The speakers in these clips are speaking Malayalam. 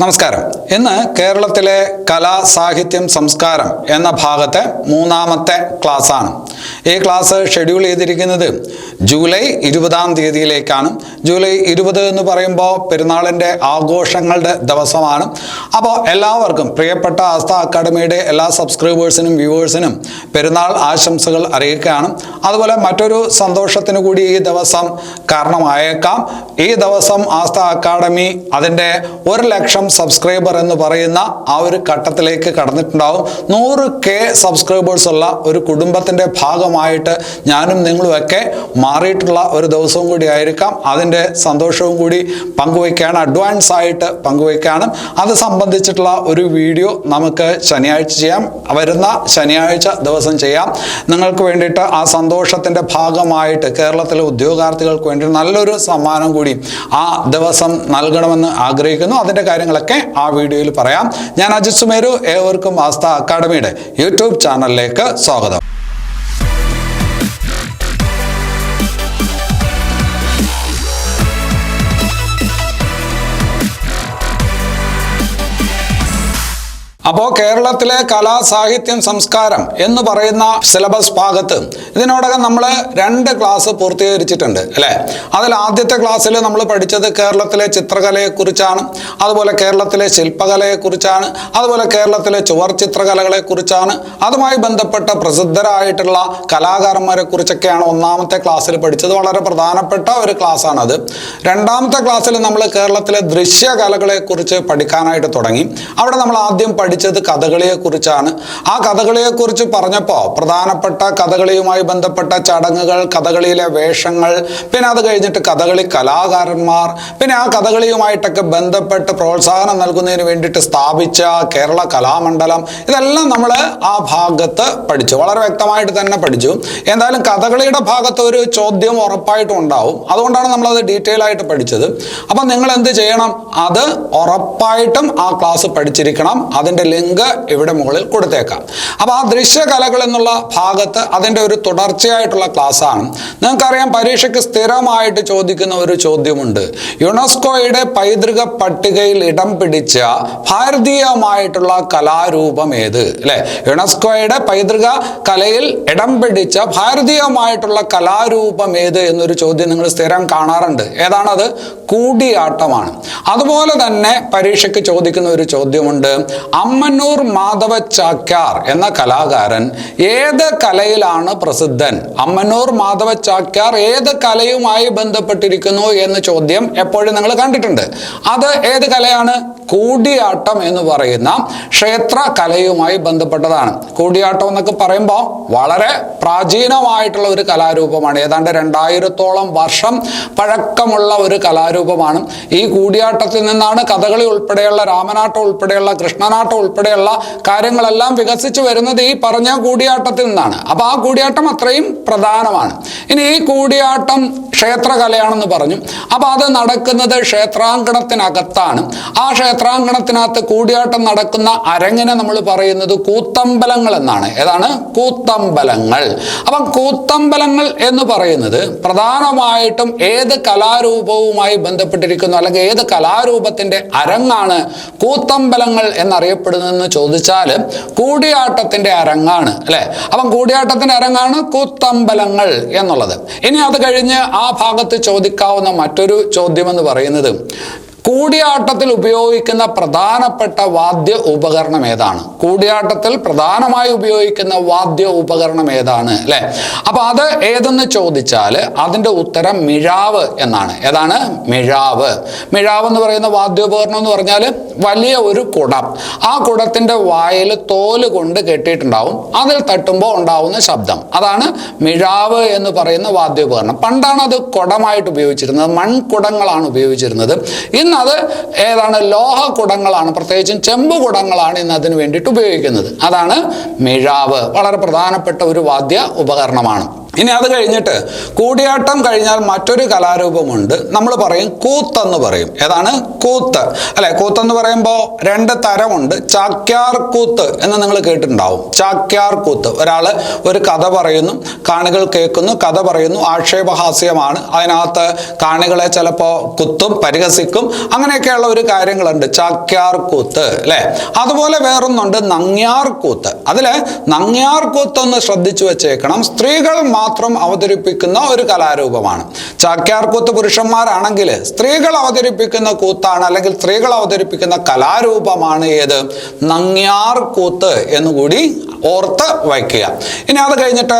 നമസ്കാരം. ഇന്ന് കേരളത്തിലെ കലാ സാഹിത്യം സംസ്കാരം എന്ന ഭാഗത്തെ മൂന്നാമത്തെ ക്ലാസ്സാണ്. ഈ ക്ലാസ് ഷെഡ്യൂൾ ചെയ്തിരിക്കുന്നത് ജൂലൈ 20-ാം തീയതിയിലേക്കാണ്. ജൂലൈ 20 എന്ന് പറയുമ്പോൾ പെരുന്നാളിൻ്റെ ആഘോഷങ്ങളുടെ ദിവസമാണ്. അപ്പോൾ എല്ലാവർക്കും പ്രിയപ്പെട്ട ആസ്ഥ അക്കാഡമിയുടെ എല്ലാ സബ്സ്ക്രൈബേഴ്സിനും വ്യൂവേഴ്സിനും പെരുന്നാൾ ആശംസകൾ അറിയിക്കുകയാണ്. അതുപോലെ മറ്റൊരു സന്തോഷത്തിന് കൂടി ഈ ദിവസം കാരണമായേക്കാം. ഈ ദിവസം ആസ്ഥ അക്കാഡമി അതിൻ്റെ 1,00,000 സബ്സ്ക്രൈബർ എന്ന് പറയുന്ന ആ ഒരു ഘട്ടത്തിലേക്ക് കടന്നിട്ടുണ്ടാവും. 100K സബ്സ്ക്രൈബേഴ്സ് ഉള്ള ഒരു കുടുംബത്തിൻ്റെ ഭാഗമായിട്ട് ഞാനും നിങ്ങളുമൊക്കെ മാറിയിട്ടുള്ള ഒരു ദിവസവും കൂടി ആയിരിക്കാം. അതിൻ്റെ സന്തോഷവും കൂടി പങ്കുവയ്ക്കുകയാണ്, അഡ്വാൻസ് ആയിട്ട് പങ്കുവയ്ക്കുകയാണ്. അത് സംബന്ധിച്ചിട്ടുള്ള ഒരു വീഡിയോ നമുക്ക് ശനിയാഴ്ച ചെയ്യാം, വരുന്ന ശനിയാഴ്ച ദിവസം ചെയ്യാം. നിങ്ങൾക്ക് വേണ്ടിയിട്ട് ആ സന്തോഷത്തിൻ്റെ ഭാഗമായിട്ട് കേരളത്തിലെ ഉദ്യോഗാർത്ഥികൾക്ക് വേണ്ടി നല്ലൊരു സമ്മാനം കൂടി ആ ദിവസം നൽകണമെന്ന് ആഗ്രഹിക്കുന്നു. അതിൻ്റെ കാര്യങ്ങളൊക്കെ ആ വീഡിയോയിൽ പറയാം. ഞാൻ അജിത് സുമേരു. ഏവർക്കും ആസ്ഥ അക്കാഡമിയുടെ യൂട്യൂബ് ചാനലിലേക്ക് സ്വാഗതം. അപ്പോൾ കേരളത്തിലെ കലാ സാഹിത്യം സംസ്കാരം എന്ന് പറയുന്ന സിലബസ് ഭാഗത്ത് ഇതിനോടകം നമ്മൾ 2 ക്ലാസ് പൂർത്തീകരിച്ചിട്ടുണ്ട് അല്ലേ? അതിൽ ആദ്യത്തെ ക്ലാസ്സിൽ നമ്മൾ പഠിച്ചത് കേരളത്തിലെ ചിത്രകലയെക്കുറിച്ചാണ്, അതുപോലെ കേരളത്തിലെ ശില്പകലയെക്കുറിച്ചാണ്, അതുപോലെ കേരളത്തിലെ ചുവർ ചിത്രകലകളെക്കുറിച്ചാണ്. അതുമായി ബന്ധപ്പെട്ട പ്രസിദ്ധരായിട്ടുള്ള കലാകാരന്മാരെ കുറിച്ചൊക്കെയാണ് ഒന്നാമത്തെ ക്ലാസ്സിൽ പഠിച്ചത്. വളരെ പ്രധാനപ്പെട്ട ഒരു ക്ലാസ്സാണത്. രണ്ടാമത്തെ ക്ലാസ്സിൽ നമ്മൾ കേരളത്തിലെ ദൃശ്യകലകളെക്കുറിച്ച് പഠിക്കാനായിട്ട് തുടങ്ങി. അവിടെ നമ്മൾ ആദ്യം പഠിച്ചത് കഥകളിയെക്കുറിച്ചാണ്. ആ കഥകളിയെക്കുറിച്ച് പറഞ്ഞപ്പോൾ പ്രധാനപ്പെട്ട കഥകളിയുമായി ബന്ധപ്പെട്ട ചടങ്ങുകൾ, കഥകളിയിലെ വേഷങ്ങൾ, പിന്നെ അത് കഴിഞ്ഞിട്ട് കഥകളി കലാകാരന്മാർ, പിന്നെ ആ കഥകളിയുമായിട്ടൊക്കെ ബന്ധപ്പെട്ട് പ്രോത്സാഹനം നൽകുന്നതിന് വേണ്ടിയിട്ട് സ്ഥാപിച്ച കേരള കലാമണ്ഡലം, ഇതെല്ലാം നമ്മൾ ആ ഭാഗത്ത് പഠിച്ചു, വളരെ വ്യക്തമായിട്ട് തന്നെ പഠിച്ചു. എന്തായാലും കഥകളിയുടെ ഭാഗത്ത് ഒരു ചോദ്യം ഉറപ്പായിട്ടും ഉണ്ടാവും. അതുകൊണ്ടാണ് നമ്മളത് ഡീറ്റെയിൽ ആയിട്ട് പഠിച്ചത്. അപ്പം നിങ്ങൾ എന്ത് ചെയ്യണം? അത് ഉറപ്പായിട്ടും ആ ക്ലാസ് പഠിച്ചിരിക്കണം. അതിൻ്റെ ലിങ്ക് ഇവിടെ മുകളിൽ കൊടുത്തേക്കാം. അപ്പോൾ ആ ദൃശ്യകലകൾ എന്നുള്ള ഭാഗത്ത് അതിൻ്റെ ഒരു തുടർച്ചയായിട്ടുള്ള ക്ലാസ്സാണ്. നിങ്ങൾക്കറിയാം, പരീക്ഷയ്ക്ക് സ്ഥിരമായിട്ട് ചോദിക്കുന്ന ഒരു ചോദ്യമുണ്ട്. യുനെസ്കോയുടെ പൈതൃക പട്ടികയിൽ ഇടം പിടിച്ച ഭാരതീയമായിട്ടുള്ള കലാരൂപം ഏത്? അല്ലെ? യുനെസ്കോയുടെ പൈതൃക കലയിൽ ഇടം പിടിച്ച ഭാരതീയമായിട്ടുള്ള കലാരൂപം ഏത് എന്നൊരു ചോദ്യം നിങ്ങൾ സ്ഥിരം കാണാറുണ്ട്. ഏതാണത്? കൂടിയാട്ടമാണ്. അതുപോലെ തന്നെ പരീക്ഷയ്ക്ക് ചോദിക്കുന്ന ഒരു ചോദ്യമുണ്ട്. അമ്മന്നൂർ മാധവ ചാക്യാർ എന്ന കലാകാരൻ ഏത് കലയിലാണ് പ്രസിദ്ധൻ? അമ്മന്നൂർ മാധവ ചാക്യാർ ഏത് കലയുമായി ബന്ധപ്പെട്ടിരിക്കുന്നു എന്ന ചോദ്യം എപ്പോഴും നിങ്ങൾ കണ്ടിട്ടുണ്ട്. അത് ഏത് കലയാണ്? കൂടിയാട്ടം എന്ന് പറയുന്ന ക്ഷേത്ര കലയുമായി ബന്ധപ്പെട്ടതാണ്. കൂടിയാട്ടം എന്നൊക്കെ പറയുമ്പോൾ വളരെ പ്രാചീനമായിട്ടുള്ള ഒരു കലാരൂപമാണ്. ഏതാണ്ട് 2000-ഓളം വർഷം പഴക്കമുള്ള ഒരു കലാരൂപമാണ്. ഈ കൂടിയാട്ടത്തിൽ നിന്നാണ് കഥകളി ഉൾപ്പെടെയുള്ള, രാമനാട്ടം ഉൾപ്പെടെയുള്ള, കൃഷ്ണനാട്ടം ഉൾപ്പെടെയുള്ള കാര്യങ്ങളെല്ലാം വികസിച്ചു വരുന്നത് ഈ പറഞ്ഞ കൂടിയാട്ടത്തിൽ നിന്നാണ്. അപ്പോൾ ആ കൂടിയാട്ടം അത്രയും പ്രധാനമാണ്. ഇനി ഈ കൂടിയാട്ടം ക്ഷേത്രകലയാണെന്ന് പറഞ്ഞു. അപ്പോൾ അത് നടക്കുന്നത് ക്ഷേത്രാങ്കണത്തിനകത്താണ്. ആ ക്ഷേത്രാങ്കണത്തിനകത്ത് കൂടിയാട്ടം നടക്കുന്ന അരങ്ങിനെ നമ്മൾ പറയുന്നത് കൂത്തമ്പലങ്ങൾ എന്നാണ്. ഏതാണ്? കൂത്തമ്പലങ്ങൾ. അപ്പം കൂത്തമ്പലങ്ങൾ എന്ന് പറയുന്നത് പ്രധാനമായിട്ടും ഏത് കലാരൂപവുമായി ബന്ധപ്പെട്ടിരിക്കുന്നു, അല്ലെങ്കിൽ ഏത് കലാരൂപത്തിൻ്റെ അരങ്ങാണ് കൂത്തമ്പലങ്ങൾ എന്നറിയപ്പെടുന്നതെന്ന് ചോദിച്ചാൽ കൂടിയാട്ടത്തിൻ്റെ അരങ്ങാണ് അല്ലേ? അപ്പം കൂടിയാട്ടത്തിൻ്റെ അരങ്ങാണ് കൂത്തമ്പലങ്ങൾ എന്നുള്ളത്. ഇനി അത് കഴിഞ്ഞ് ആ ഭാഗത്ത് ചോദിക്കാവുന്ന മറ്റൊരു ചോദ്യമെന്ന് പറയുന്നത് കൂടിയാട്ടത്തിൽ ഉപയോഗിക്കുന്ന പ്രധാനപ്പെട്ട വാദ്യ ഉപകരണം ഏതാണ്? കൂടിയാട്ടത്തിൽ പ്രധാനമായി ഉപയോഗിക്കുന്ന വാദ്യ ഉപകരണം ഏതാണ് അല്ലേ? അപ്പൊ അത് ഏതെന്ന് ചോദിച്ചാൽ അതിൻ്റെ ഉത്തരം മിഴാവ് എന്നാണ്. ഏതാണ്? മിഴാവ്. മിഴാവ് എന്ന് പറയുന്ന വാദ്യോപകരണം എന്ന് പറഞ്ഞാൽ വലിയ ഒരു കുടം. ആ കുടത്തിൻ്റെ വായിൽ തോല് കൊണ്ട് കെട്ടിയിട്ടുണ്ടാവും. അതിൽ തട്ടുമ്പോൾ ഉണ്ടാവുന്ന ശബ്ദം, അതാണ് മിഴാവ് എന്ന് പറയുന്ന വാദ്യോപകരണം. പണ്ടാണ് അത് കുടമായിട്ട് ഉപയോഗിച്ചിരുന്നത്, മൺകുടങ്ങളാണ് ഉപയോഗിച്ചിരുന്നത്. ഇന്ന് അത് ഏതാണ്? ലോഹ കുടങ്ങളാണ്, പ്രത്യേകിച്ചും ചെമ്പ് കുടങ്ങളാണ് ഇന്ന് അതിന് വേണ്ടിയിട്ട് ഉപയോഗിക്കുന്നത്. അതാണ് മിഴാവ്. വളരെ പ്രധാനപ്പെട്ട ഒരു വാദ്യ ഉപകരണമാണ്. ഇനി അത് കഴിഞ്ഞിട്ട് കൂടിയാട്ടം കഴിഞ്ഞാൽ മറ്റൊരു കലാരൂപമുണ്ട്, നമ്മൾ പറയും കൂത്തെന്ന് പറയും. ഏതാണ്? കൂത്ത് അല്ലെ. കൂത്തെന്ന് പറയുമ്പോൾ രണ്ട് തരമുണ്ട്. ചാക്യാർ കൂത്ത് എന്ന് നിങ്ങൾ കേട്ടിട്ടുണ്ടാവും. ചാക്യാർ കൂത്ത്, ഒരാള് ഒരു കഥ പറയുന്നു, കാണികൾ കേൾക്കുന്നു, കഥ പറയുന്നു, ആക്ഷേപഹാസ്യമാണ്, അതിനകത്ത് കാണികളെ ചിലപ്പോൾ കുത്തും, പരിഹസിക്കും, അങ്ങനെയൊക്കെയുള്ള ഒരു കാര്യങ്ങളുണ്ട്. ചാക്യാർ കൂത്ത് അല്ലെ. അതുപോലെ വേറൊന്നുണ്ട് നങ്ങ്യാർ കൂത്ത്. അതില് നങ്ങ്യാർ കൂത്ത് ഒന്ന് ശ്രദ്ധിച്ചു വെച്ചേക്കണം, സ്ത്രീകൾ മാത്രം അവതരിപ്പിക്കുന്ന ഒരു കലാരൂപമാണ്. ചാക്യാർ കൂത്ത് പുരുഷന്മാരാണെങ്കിൽ സ്ത്രീകൾ അവതരിപ്പിക്കുന്ന കൂത്താണ്, അല്ലെങ്കിൽ സ്ത്രീകൾ അവതരിപ്പിക്കുന്ന കലാരൂപമാണ് ഏത്? നങ്ങ്യാർ കൂത്ത് എന്നുകൂടി ഓർത്ത് വയ്ക്കുക. ഇനി അത് കഴിഞ്ഞിട്ട്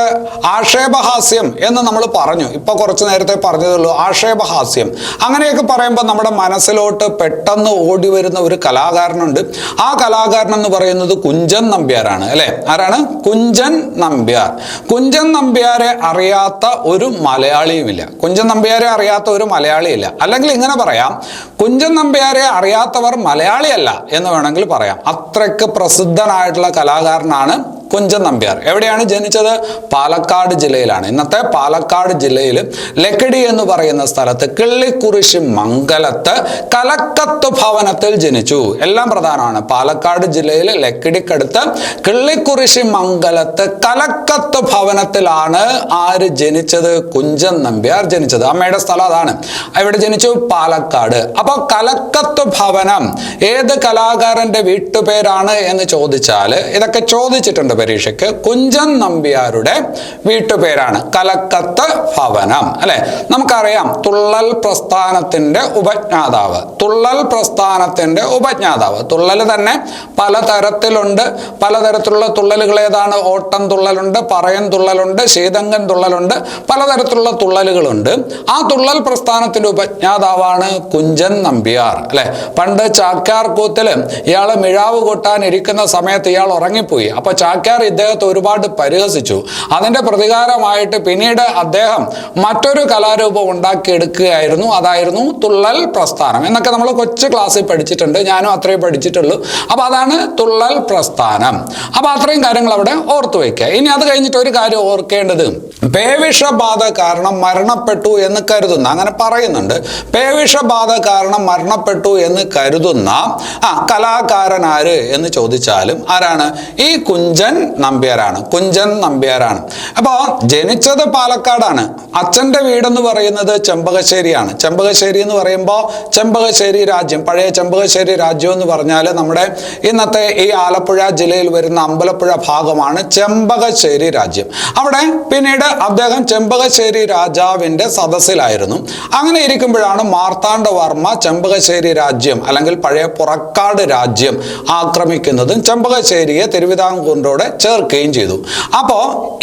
ആക്ഷേപഹാസ്യം എന്ന് നമ്മൾ പറഞ്ഞു, ഇപ്പൊ കുറച്ച് നേരത്തെ പറഞ്ഞതുള്ളൂ. ആക്ഷേപഹാസ്യം അങ്ങനെയൊക്കെ പറയുമ്പോൾ നമ്മുടെ മനസ്സിലോട്ട് പെട്ടെന്ന് ഓടി വരുന്ന ഒരു കലാകാരനുണ്ട്. ആ കലാകാരൻ എന്ന് പറയുന്നത് കുഞ്ചൻ നമ്പ്യാരാണ് അല്ലെ. ആരാണ്? കുഞ്ചൻ നമ്പ്യാർ. കുഞ്ചൻ നമ്പ്യാരെ അറിയാത്ത ഒരു മലയാളിയുമില്ല. കുഞ്ചൻ നമ്പ്യാരെ അറിയാത്ത ഒരു മലയാളിയില്ല. അല്ലെങ്കിൽ ഇങ്ങനെ പറയാം, കുഞ്ചൻ നമ്പ്യാരെ അറിയാത്തവർ മലയാളിയല്ല എന്ന് വേണമെങ്കിൽ പറയാം. അത്രയ്ക്ക് പ്രസിദ്ധനായിട്ടുള്ള കലാകാരനാണ് കുഞ്ചൻ നമ്പ്യാർ. എവിടെയാണ് ജനിച്ചത്? പാലക്കാട് ജില്ലയിലാണ്. ഇന്നത്തെ പാലക്കാട് ജില്ലയിൽ ലക്കിടി എന്ന് പറയുന്ന സ്ഥലത്ത് കിള്ളിക്കുറിശി മംഗലത്ത് കലക്കത്ത് ഭവനത്തിൽ ജനിച്ചു. എല്ലാം പ്രധാനമാണ്. പാലക്കാട് ജില്ലയിൽ ലക്കിടിക്കടുത്ത് കിള്ളിക്കുറിശി മംഗലത്ത് കലക്കത്ത് ഭവനത്തിലാണ് ആര് ജനിച്ചത്? കുഞ്ചൻ നമ്പ്യാർ ജനിച്ചത്. അമ്മയുടെ സ്ഥലം അതാണ്. എവിടെ ജനിച്ചു? പാലക്കാട്. അപ്പൊ കലക്കത്ത് ഭവനം ഏത് കലാകാരന്റെ വീട്ടുപേരാണ് എന്ന് ചോദിച്ചാൽ, ഇതൊക്കെ ചോദിച്ചിട്ടുണ്ട് പരീക്ഷയ്ക്ക്, കുഞ്ചൻ നമ്പ്യാരുടെ വീട്ടുപേരാണ് കലക്കത്ത് ഭവനം അല്ലെ. നമുക്കറിയാം തുള്ളൽ പ്രസ്ഥാനത്തിന്റെ ഉപജ്ഞാതാവ്. തുള്ളൽ പ്രസ്ഥാനത്തിന്റെ ഉപജ്ഞാതാവ്. തുള്ളൽ തന്നെ പലതരത്തിലുണ്ട്. പലതരത്തിലുള്ള തുള്ളലുകൾ ഏതാണ്? ഓട്ടം തുള്ളലുണ്ട്, പറയൻ തുള്ളലുണ്ട്, ശീതങ്കൻ തുള്ളലുണ്ട്, പലതരത്തിലുള്ള തുള്ളലുകളുണ്ട്. ആ തുള്ളൽ പ്രസ്ഥാനത്തിന്റെ ഉപജ്ഞാതാവാണ് കുഞ്ചൻ നമ്പ്യാർ അല്ലെ. പണ്ട് ചാക്യാർ കൂത്തില് ഇയാള് മിഴാവ് കൊട്ടാൻ ഇരിക്കുന്ന സമയത്ത് ഇയാൾ ഉറങ്ങിപ്പോയി. അപ്പൊ ചാക്യാർ ഇദ്ദേഹത്തെ ഒരുപാട് പരിഹസിച്ചു. അതിന്റെ പ്രതികാരമായിട്ട് പിന്നീട് അദ്ദേഹം മറ്റൊരു കലാരൂപം ഉണ്ടാക്കിയെടുക്കുകയായിരുന്നു. അതായിരുന്നു തുള്ളൽ പ്രസ്ഥാനം എന്നൊക്കെ നമ്മൾ കൊച്ചു ക്ലാസ്സിൽ പഠിച്ചിട്ടുണ്ട്. ഞാനും അത്രയും പഠിച്ചിട്ടുള്ളൂ. അപ്പൊ അതാണ് തുള്ളൽ പ്രസ്ഥാനം. അപ്പൊ അത്രയും കാര്യങ്ങൾ അവിടെ ഓർത്തു വയ്ക്കുക. ഇനി അത് കഴിഞ്ഞിട്ട് ഒരു കാര്യം ഓർക്കേണ്ടത്, പേവിഷബാധ കാരണം മരണപ്പെട്ടു എന്ന് കരുതുന്ന, അങ്ങനെ പറയുന്നുണ്ട്, പേവിഷബാധ കാരണം മരണപ്പെട്ടു എന്ന് കരുതുന്ന കലാകാരൻ ആര് എന്ന് ചോദിച്ചാലും ആരാണ്? ഈ കുഞ്ചൻ നമ്പ്യാരാണ്. കുഞ്ചൻ നമ്പ്യാരാണ്. അപ്പോ ജനിച്ചത് പാലക്കാടാണ്. അച്ഛന്റെ വീടെന്ന് പറയുന്നത് ചെമ്പകശ്ശേരിയാണ്. ചെമ്പകശ്ശേരി എന്ന് പറയുമ്പോൾ ചെമ്പകശ്ശേരി രാജ്യം, പഴയ ചെമ്പകശ്ശേരി രാജ്യം എന്ന് പറഞ്ഞാൽ നമ്മുടെ ഇന്നത്തെ ഈ ആലപ്പുഴ ജില്ലയിൽ വരുന്ന അമ്പലപ്പുഴ ഭാഗമാണ് ചെമ്പകശ്ശേരി രാജ്യം. അവിടെ പിന്നീട് അദ്ദേഹം ചെമ്പകശ്ശേരി രാജാവിന്റെ സദസ്സിലായിരുന്നു. അങ്ങനെ ഇരിക്കുമ്പോഴാണ് മാർത്താണ്ഡവർമ്മ ചെമ്പകശ്ശേരി രാജ്യം അല്ലെങ്കിൽ പഴയ പുറക്കാട് രാജ്യം ആക്രമിക്കുന്നതും ചെമ്പകശ്ശേരിയെ തിരുവിതാംകൂറിനോട് ചേർക്കുകയും ചെയ്തു. അപ്പോ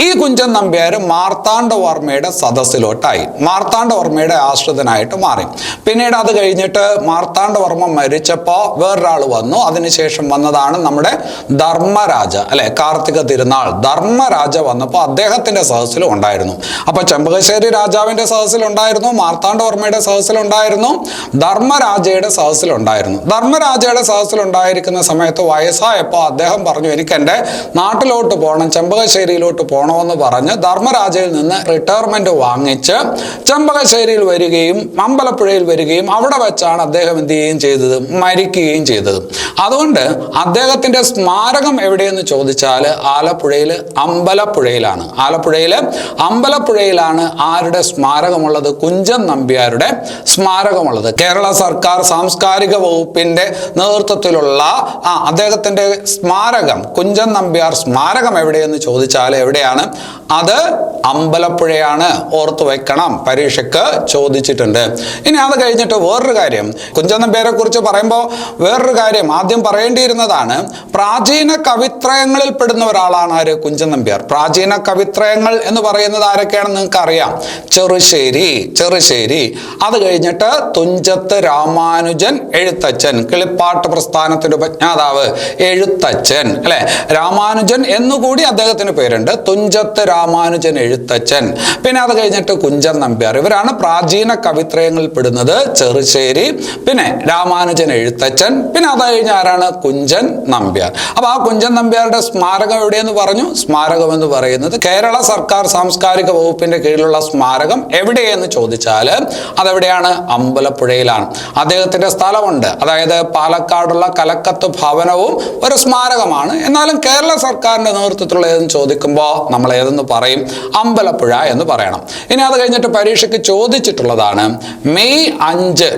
ഈ കുഞ്ചൻ നമ്പ്യാർ മാർത്താണ്ഡവർമ്മയുടെ സദസ്സിലോട്ടായി, മാർത്താണ്ഡവർമ്മയുടെ ആശ്രിതനായിട്ട് മാറി. പിന്നീട് അത് കഴിഞ്ഞിട്ട് മാർത്താണ്ഡവർമ്മ മരിച്ചപ്പോ വേറൊരാൾ വന്നു. അതിനുശേഷം വന്നതാണ് നമ്മുടെ ധർമ്മരാജ അല്ലെ. കാർത്തിക തിരുനാൾ ധർമ്മരാജ വന്നപ്പോൾ അദ്ദേഹത്തിന്റെ സദസ്സിലും ഉണ്ടായിരുന്നു. അപ്പൊ ചെമ്പകശ്ശേരി രാജാവിന്റെ സദസ്സിലുണ്ടായിരുന്നു, മാർത്താണ്ഡവർമ്മയുടെ സദസ്സിലുണ്ടായിരുന്നു, ധർമ്മരാജയുടെ സദസ്സിലുണ്ടായിരുന്നു. ധർമ്മരാജയുടെ സദസ്സിലുണ്ടായിരിക്കുന്ന സമയത്ത് വയസ്സായപ്പോൾ അദ്ദേഹം പറഞ്ഞു, എനിക്ക് എൻ്റെ നാട്ടിലോട്ട് പോകണം, ചെമ്പകശ്ശേരിയിലോട്ട് പോകണമെന്ന് പറഞ്ഞ് ധർമ്മരാജയിൽ നിന്ന് റിട്ടയർമെന്റ് വാങ്ങിച്ച് ചെമ്പകശ്ശേരിയിൽ വരികയും അമ്പലപ്പുഴയിൽ വരികയും അവിടെ വെച്ചാണ് അദ്ദേഹം എന്ത് ചെയ്യുകയും ചെയ്തത്? മരിക്കുകയും ചെയ്തത്. അതുകൊണ്ട് അദ്ദേഹത്തിന്റെ സ്മാരകം എവിടെയെന്ന് ചോദിച്ചാൽ ആലപ്പുഴയില് അമ്പലപ്പുഴയിലാണ്. ആലപ്പുഴയില് അമ്പലപ്പുഴയിലാണ് ആരുടെ സ്മാരകമുള്ളത്? കുഞ്ചൻ നമ്പ്യാരുടെ സ്മാരകമുള്ളത്. കേരള സർക്കാർ സാംസ്കാരിക വകുപ്പിന്റെ നേതൃത്വത്തിലുള്ള അദ്ദേഹത്തിന്റെ സ്മാരകം, കുഞ്ചൻ നമ്പ്യാർ സ്മാരകം എവിടെയെന്ന് ചോദിച്ചാൽ എവിടെയാണ്? അത് അമ്പലപ്പുഴയാണ്. ഓർത്തു വെക്കണം, പരീക്ഷയ്ക്ക് ചോദിച്ചിട്ടുണ്ട്. ഇനി അത് കഴിഞ്ഞിട്ട് വേറൊരു കാര്യം, കുഞ്ചൻ നമ്പ്യാരെ കുറിച്ച് പറയുമ്പോൾ വേറൊരു കാര്യം ആദ്യം പറയേണ്ടിയിരുന്നതാണ്. പ്രാചീന കവിത്രയങ്ങളിൽ പെടുന്ന ഒരാളാണ് ആര്? കുഞ്ചൻ നമ്പ്യാർ. പ്രാചീന കവിത്രയങ്ങൾ എന്ന് പറയുന്നത് ആരൊക്കെയാണെന്ന് നിങ്ങൾക്ക് അറിയാം. ചെറുശ്ശേരി. അത് കഴിഞ്ഞിട്ട് തുഞ്ചത്ത് രാമാനുജൻ എഴുത്തച്ഛൻ, കിളിപ്പാട്ട് പ്രസ്ഥാനത്തിന്റെ ഉപജ്ഞാതാവ് എഴുത്തച്ഛൻ അല്ലെ. രാമാനുജൻ രാമാനുജൻ എന്നുകൂടി അദ്ദേഹത്തിന് പേരുണ്ട്. തുഞ്ചത്ത് രാമാനുജൻ എഴുത്തച്ഛൻ, പിന്നെ അത് കഴിഞ്ഞിട്ട് കുഞ്ചൻ നമ്പ്യാർ. ഇവരാണ് പ്രാചീന കവിത്രയങ്ങളിൽ പെടുന്നത്. ചെറുശ്ശേരി, പിന്നെ രാമാനുജൻ എഴുത്തച്ഛൻ, പിന്നെ അത് കഴിഞ്ഞ ആരാണ്? കുഞ്ചൻ നമ്പ്യാർ. അപ്പൊ ആ കുഞ്ചൻ നമ്പ്യാരുടെ സ്മാരകം എവിടെയെന്ന് പറഞ്ഞു? സ്മാരകം എന്ന് പറയുന്നത് കേരള സർക്കാർ സാംസ്കാരിക വകുപ്പിന്റെ കീഴിലുള്ള സ്മാരകം എവിടെയെന്ന് ചോദിച്ചാൽ അതെവിടെയാണ്? അമ്പലപ്പുഴയിലാണ്. അദ്ദേഹത്തിന്റെ സ്ഥലമുണ്ട്, അതായത് പാലക്കാടുള്ള കലക്കത്ത് ഭവനവും ഒരു സ്മാരകമാണ്. എന്നാലും കേരള സർക്കാരിന്റെ നേതൃത്വത്തിലുള്ള ഏതെന്ന് ചോദിക്കുമ്പോൾ നമ്മൾ ഏതെന്ന് പറയും? അമ്പലപ്പുഴ എന്ന് പറയണം. ഇനി അത് കഴിഞ്ഞിട്ട് പരീക്ഷയ്ക്ക് ചോദിച്ചിട്ടുള്ളതാണ് മെയ് 5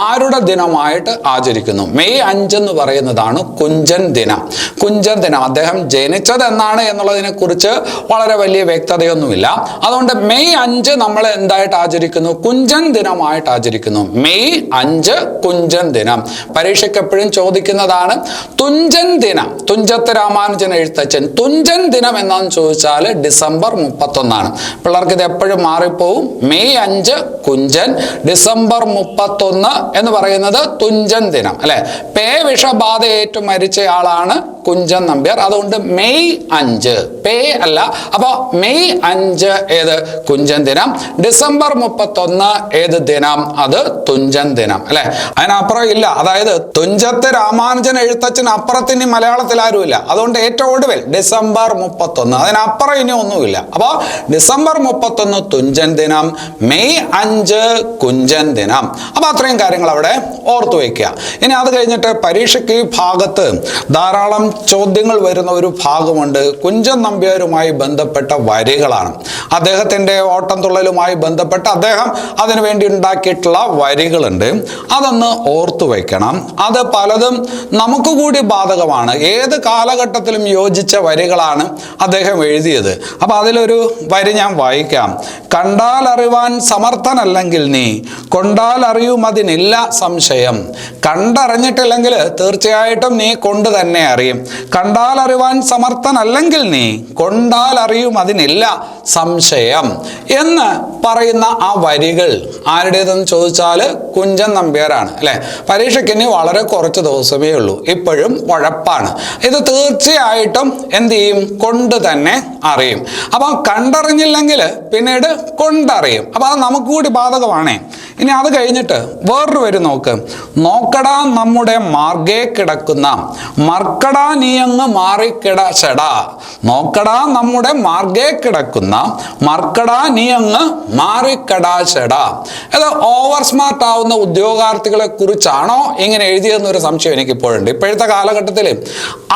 ആരുടെ ദിനമായിട്ട് ആചരിക്കുന്നു? മെയ് 5 എന്ന് പറയുന്നതാണ് കുഞ്ചൻ ദിനം. കുഞ്ചൻ ദിനം അദ്ദേഹം ജനിച്ചത് എന്നാണ് എന്നുള്ളതിനെ കുറിച്ച് വളരെ വലിയ വ്യക്തതയൊന്നുമില്ല. അതുകൊണ്ട് മെയ് 5 നമ്മൾ എന്തായിട്ട് ആചരിക്കുന്നു? കുഞ്ചൻ ദിനമായിട്ട് ആചരിക്കുന്നു. മെയ് 5 കുഞ്ചൻ ദിനം. പരീക്ഷയ്ക്ക് എപ്പോഴും ചോദിക്കുന്നതാണ് തുഞ്ചൻ ദിനം. തുഞ്ചത്ത് രാമാനുജൻ എഴുത്തച്ഛൻ തുഞ്ചൻ ദിനം എന്നാന്ന് ചോദിച്ചാൽ ഡിസംബർ 31. പിള്ളേർക്ക് ഇത് എപ്പോഴും മാറിപ്പോവും. മെയ് 5 കുഞ്ചൻ, ഡിസംബർ 31 എന്ന് പറയുന്നത് തുഞ്ചൻ ദിനം അല്ലെ. പേ വിഷബാധയേറ്റു മരിച്ചയാളാണ് കുഞ്ചൻ നമ്പ്യാർ. അതുകൊണ്ട് മെയ് 5 പേ അല്ല. അപ്പൊ മെയ് 5 ഏത്? കുഞ്ചൻ ദിനം. ഡിസംബർ 31 ഏത് ദിനം? അത് തുഞ്ചൻ ദിനം അല്ലെ. അതിനപ്പുറം ഇല്ല. അതായത് തുഞ്ചത്ത് രാമാനുജൻ എഴുത്തച്ഛൻ അപ്പുറത്ത് ഇനി മലയാളത്തിൽ ആരുമില്ല. അതുകൊണ്ട് ഏറ്റവും ഒടുവിൽ ഡിസംബർ 31, അതിനപ്പുറം ഇനി ഒന്നുമില്ല. അപ്പൊ ഡിസംബർ 31 തുഞ്ചൻ ദിനം, മെയ് 5 കുഞ്ചൻ ദിനം. അപ്പൊ അത്രയും കാര്യങ്ങൾ അവിടെ ഓർത്തു വയ്ക്കുക. ഇനി അത് കഴിഞ്ഞിട്ട് പരീക്ഷയ്ക്ക് ഈ ഭാഗത്ത് ധാരാളം ചോദ്യങ്ങൾ വരുന്ന ഒരു ഭാഗമുണ്ട്. കുഞ്ചൻ നമ്പ്യാരുമായി ബന്ധപ്പെട്ട വരികളാണ്. അദ്ദേഹത്തിന്റെ ഓട്ടം തുള്ളലുമായി ബന്ധപ്പെട്ട് അദ്ദേഹം അതിനു വേണ്ടി ഉണ്ടാക്കിയിട്ടുള്ള വരികളുണ്ട്. അതൊന്ന് ഓർത്തു വയ്ക്കണം. അത് പലതും നമുക്ക് കൂടി ബാധകമാണ്. ഏത് കാലഘട്ടത്തിലും യോജിച്ച വരികളാണ് അദ്ദേഹം എഴുതിയത്. അപ്പൊ അതിലൊരു വരി ഞാൻ വായിക്കാം. കണ്ടാൽ അറിവാൻ സമർത്ഥനല്ലെങ്കിൽ നീ കൊണ്ടാൽ അറിയും അതിനില്ല സംശയം. കണ്ടറിഞ്ഞിട്ടില്ലെങ്കിൽ തീർച്ചയായിട്ടും നീ കൊണ്ട് തന്നെ അറിയും. കണ്ടാൽ അറിവാൻ സമർത്ഥനല്ലെങ്കിൽ നീ കൊണ്ടാൽ അറിയും അതിനില്ല സംശയം എന്ന് പറയുന്ന ആ വരികൾ ആരുടേതെന്ന് ചോദിച്ചാൽ കുഞ്ചൻ നമ്പ്യാരാണ് അല്ലെ. പരീക്ഷയ്ക്ക് ഇനി വളരെ കുറച്ച് ദിവസമേ ഉള്ളൂ. ഇപ്പോഴും ഉഴപ്പാണ്. ഇത് തീർച്ചയായിട്ടും എന്ത് ചെയ്യും? കൊണ്ട് തന്നെ അറിയും. അപ്പൊ കണ്ടറിഞ്ഞില്ലെങ്കിൽ പിന്നീട് കൊണ്ടറിയും. അപ്പൊ അത് നമുക്ക് കൂടി ബാധകമാണേ. ഇനി അത് കഴിഞ്ഞിട്ട് വേറൊരു വരി നോക്ക്. നോക്കടാ നമ്മുടെ മാർഗേ കിടക്കുന്ന മർക്കടാ നീയങ്ങ് മാറിക്കിടച്ചടാ. നോക്കടാ നമ്മുടെ മാർഗേ കിടക്കുന്ന മർക്കടാ നീയങ്ങ് മാറിക്കടാച്ചടാ. ഇത് ഓവർ സ്മാർട്ട് ആവുന്ന ഉദ്യോഗാർത്ഥികളെ കുറിച്ചാണോ ഇങ്ങനെ എഴുതിയെന്നൊരു സംശയം എനിക്കിപ്പോഴുണ്ട്. ഇപ്പോഴത്തെ കാലഘട്ടത്തിൽ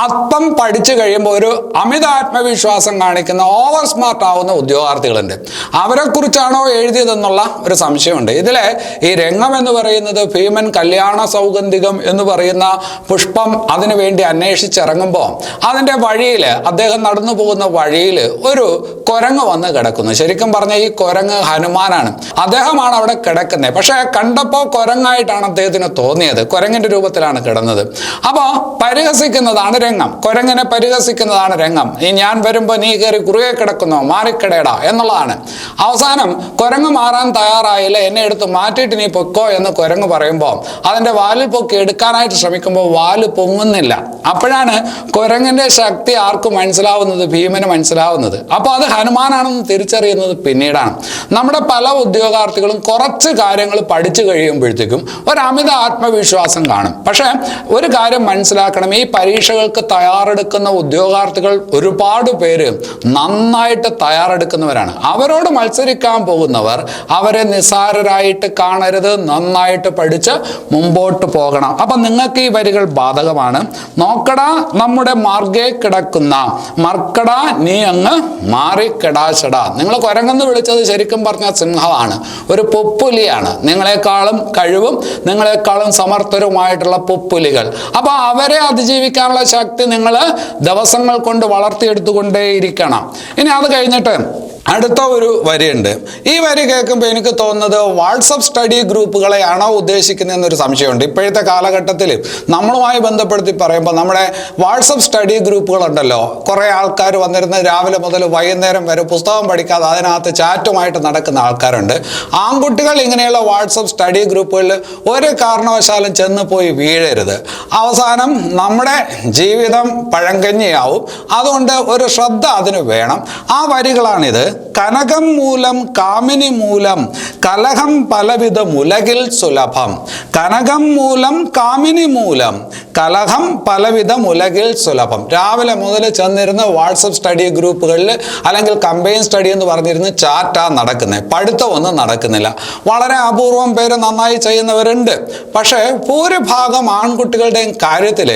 അല്പം പഠിച്ചു കഴിയുമ്പോൾ ഒരു അമിത ആത്മവിശ്വാസം കാണിക്കുന്ന ഓവർ സ്മാർട്ട് ആവുന്ന ഉദ്യോഗാർത്ഥികളുണ്ട്. അവരെ കുറിച്ചാണോ എഴുതിയതെന്നുള്ള ഒരു സംശയമുണ്ട്. ഇതിലെ ഈ രംഗം എന്ന് പറയുന്നത് ഭീമൻ കല്യാണ സൗഗന്ധികം എന്ന് പറയുന്ന പുഷ്പം അതിനു വേണ്ടി അന്വേഷിച്ചിറങ്ങുമ്പോൾ അതിൻ്റെ വഴിയിൽ അദ്ദേഹം നടന്നു പോകുന്ന വഴിയിൽ ഒരു കുരങ്ങ് വന്ന് കിടക്കുന്നു. ശരിക്കും പറഞ്ഞാൽ ഈ കുരങ്ങ് ഹനുമാനാണ്. അദ്ദേഹമാണ് അവിടെ കിടക്കുന്നത്. പക്ഷെ കണ്ടപ്പോൾ കുരങ്ങായിട്ടാണ് അദ്ദേഹത്തിന് തോന്നിയത്. കുരങ്ങിന്റെ രൂപത്തിലാണ് കിടന്നത്. അപ്പോൾ പരിഹസിക്കുന്നതാണ് രംഗം. കുരങ്ങിനെ പരിഹസിക്കുന്നതാണ് രംഗം. ഈ ഞാൻ വരുമ്പോൾ നീ കയറി കുറുകെ കിടക്കുന്നോ, മാറിക്കിടയടാ എന്നുള്ളതാണ്. അവസാനം കുരങ്ങ് മാറാൻ തയ്യാറായില്ല, എന്നെ എടുത്ത് മാറ്റിയിട്ട് നീ പൊക്കോ എന്ന് കുരങ്ങ് പറയുമ്പോൾ അതിൻ്റെ വാലിൽ പൊക്കി എടുക്കാനായിട്ട് ശ്രമിക്കുമ്പോൾ വാല് പൊങ്ങുന്നില്ല. അപ്പോഴാണ് കുരങ്ങിന്റെ ശക്തി ആർക്കും മനസ്സിലാവുന്നത്? ഭീമന് മനസ്സിലാവുന്നത്. അപ്പോൾ അത് ഹനുമാനാണെന്ന് തിരിച്ചറിയുന്നത് പിന്നീടാണ്. നമ്മുടെ പല ഉദ്യോഗാർത്ഥികളും കുറച്ച് കാര്യങ്ങൾ പഠിച്ചു കഴിയുമ്പോഴത്തേക്കും ഒരു അമിത ആത്മവിശ്വാസം കാണും. പക്ഷെ ഒരു കാര്യം മനസ്സിലാക്കണം, ഈ പരീക്ഷകൾക്ക് തയ്യാറെടുക്കുന്ന ഉദ്യോഗാർത്ഥികൾ ഒരുപാട് പേര് നന്നായിട്ട് തയ്യാറെടുക്കുന്നവരാണ്. അവരോട് മത്സരിക്കാൻ പോകുന്നവർ അവരെ നിസ്സാരരായിട്ട് കാണരുത്. നന്നായിട്ട് പഠിച്ച് മുമ്പോട്ട് പോകണം. അപ്പൊ നിങ്ങൾക്ക് ഈ വരികൾ ബാധകമാണ്. നോക്കടാ നമ്മുടെ മാർഗേ കിടക്കുന്ന മർക്കടാ നീ അങ്ങ് മാറിക്കിടാച്ചടാ. നിങ്ങൾ കുരങ്ങെന്ന് വിളിച്ചത് ശരിക്കും പറഞ്ഞാൽ സിംഹമാണ്, ഒരു പൊപ്പുലിയാണ്. നിങ്ങളെക്കാളും കഴിവും നിങ്ങളെക്കാളും സമർത്ഥരുമായിട്ടുള്ള പൊപ്പുലികൾ. അപ്പൊ അവരെ അതിജീവിക്കാനുള്ള ശക്തി നിങ്ങൾ ദിവസങ്ങൾ കൊണ്ട് വളർത്തിയെടുത്തുകൊണ്ടേയിരിക്കണം. ഇനി അത് കഴിഞ്ഞിട്ട് അടുത്ത ഒരു വരിയുണ്ട്. ഈ വരി കേൾക്കുമ്പോൾ എനിക്ക് തോന്നുന്നത് വാട്സപ്പ് സ്റ്റഡി ഗ്രൂപ്പുകളെയാണോ ഉദ്ദേശിക്കുന്നതെന്നൊരു സംശയമുണ്ട്. ഇപ്പോഴത്തെ കാലഘട്ടത്തിൽ നമ്മളുമായി ബന്ധപ്പെടുത്തി പറയുമ്പോൾ നമ്മുടെ വാട്സപ്പ് സ്റ്റഡി ഗ്രൂപ്പുകളുണ്ടല്ലോ, കുറേ ആൾക്കാർ വന്നിരുന്ന് രാവിലെ മുതൽ വൈകുന്നേരം വരെ പുസ്തകം പഠിക്കാതെ അതിനകത്ത് ചാറ്റുമായിട്ട് നടക്കുന്ന ആൾക്കാരുണ്ട്. ആൺകുട്ടികൾ ഇങ്ങനെയുള്ള വാട്സപ്പ് സ്റ്റഡി ഗ്രൂപ്പുകളിൽ ഒരു കാരണവശാലും ചെന്ന് പോയി വീഴരുത്. അവസാനം നമ്മുടെ ജീവിതം പഴങ്കഞ്ഞിയാവും. അതുകൊണ്ട് ഒരു ശ്രദ്ധ അതിന് വേണം. ആ വരികളാണിത്. കനകം മൂലം കാമിനി മൂലം കലഹം പലവിധം ഉലകിൽ സുലഭം. കനകം മൂലം കാമിനി മൂലം കലഹം പലവിധം ഉലകിൽ സുലഭം. രാവിലെ മുതൽ ചെന്നിരുന്ന് വാട്സപ്പ് സ്റ്റഡി ഗ്രൂപ്പുകളിൽ അല്ലെങ്കിൽ കമ്പൈൻ സ്റ്റഡി എന്ന് പറഞ്ഞിരുന്ന് ചാറ്റാ നടക്കുന്നത്. പഠിത്തമൊന്നും നടക്കുന്നില്ല. വളരെ അപൂർവം പേര് നന്നായി ചെയ്യുന്നവരുണ്ട്. പക്ഷേ ഭൂരിഭാഗം ആൺകുട്ടികളുടെയും കാര്യത്തിൽ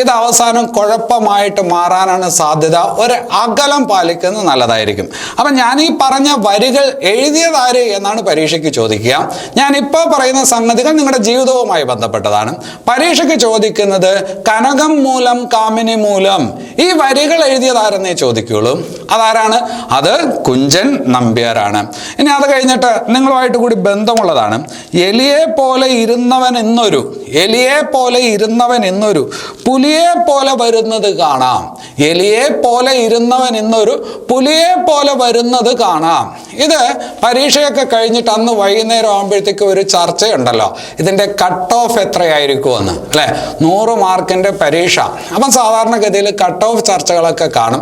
ഇത് അവസാനം കുഴപ്പമായിട്ട് മാറാനാണ് സാധ്യത. ഒരു അകലം പാലിക്കുന്നത് നല്ലതായിരിക്കും. അപ്പം ഞാൻ ഈ പറഞ്ഞ വരികൾ എഴുതിയതാര് എന്നാണ് പരീക്ഷയ്ക്ക് ചോദിക്കുക. ഞാൻ ഇപ്പോൾ പറയുന്ന സംഗതികൾ നിങ്ങളുടെ ജീവിതവുമായി ബന്ധപ്പെട്ടതാണ്. പരീക്ഷയ്ക്ക് ചോദിക്കുന്നത് കനകം മൂലം കാമിനി മൂലം ഈ വരികൾ എഴുതിയതാരെന്നേ ചോദിക്കുള്ളൂ. അതാരാണ്? അത് കുഞ്ചൻ നമ്പ്യാരാണ്. ഇനി അത് കഴിഞ്ഞിട്ട് നിങ്ങളുമായിട്ട് കൂടി ബന്ധമുള്ളതാണ്. എലിയെ പോലെ ഇരുന്നവൻ എന്നൊരു പുലിയെ പോലെ വരുന്നത് കാണാം. എലിയെ പോലെ ഇരുന്നവൻ എന്നൊരു പുലിയെ പോലെ വരുന്നത് കാണാം. ഇത് പരീക്ഷയൊക്കെ കഴിഞ്ഞിട്ട് അന്ന് വൈകുന്നേരം ആകുമ്പോഴത്തേക്കും ഒരു ചർച്ചയുണ്ടല്ലോ, ഇതിൻ്റെ കട്ട് ഓഫ് എത്രയായിരിക്കുമെന്ന് അല്ലേ. 100 മാർക്കിൻ്റെ പരീക്ഷ. അപ്പം സാധാരണഗതിയിൽ കട്ട് ഓഫ് ചർച്ചകളൊക്കെ കാണും.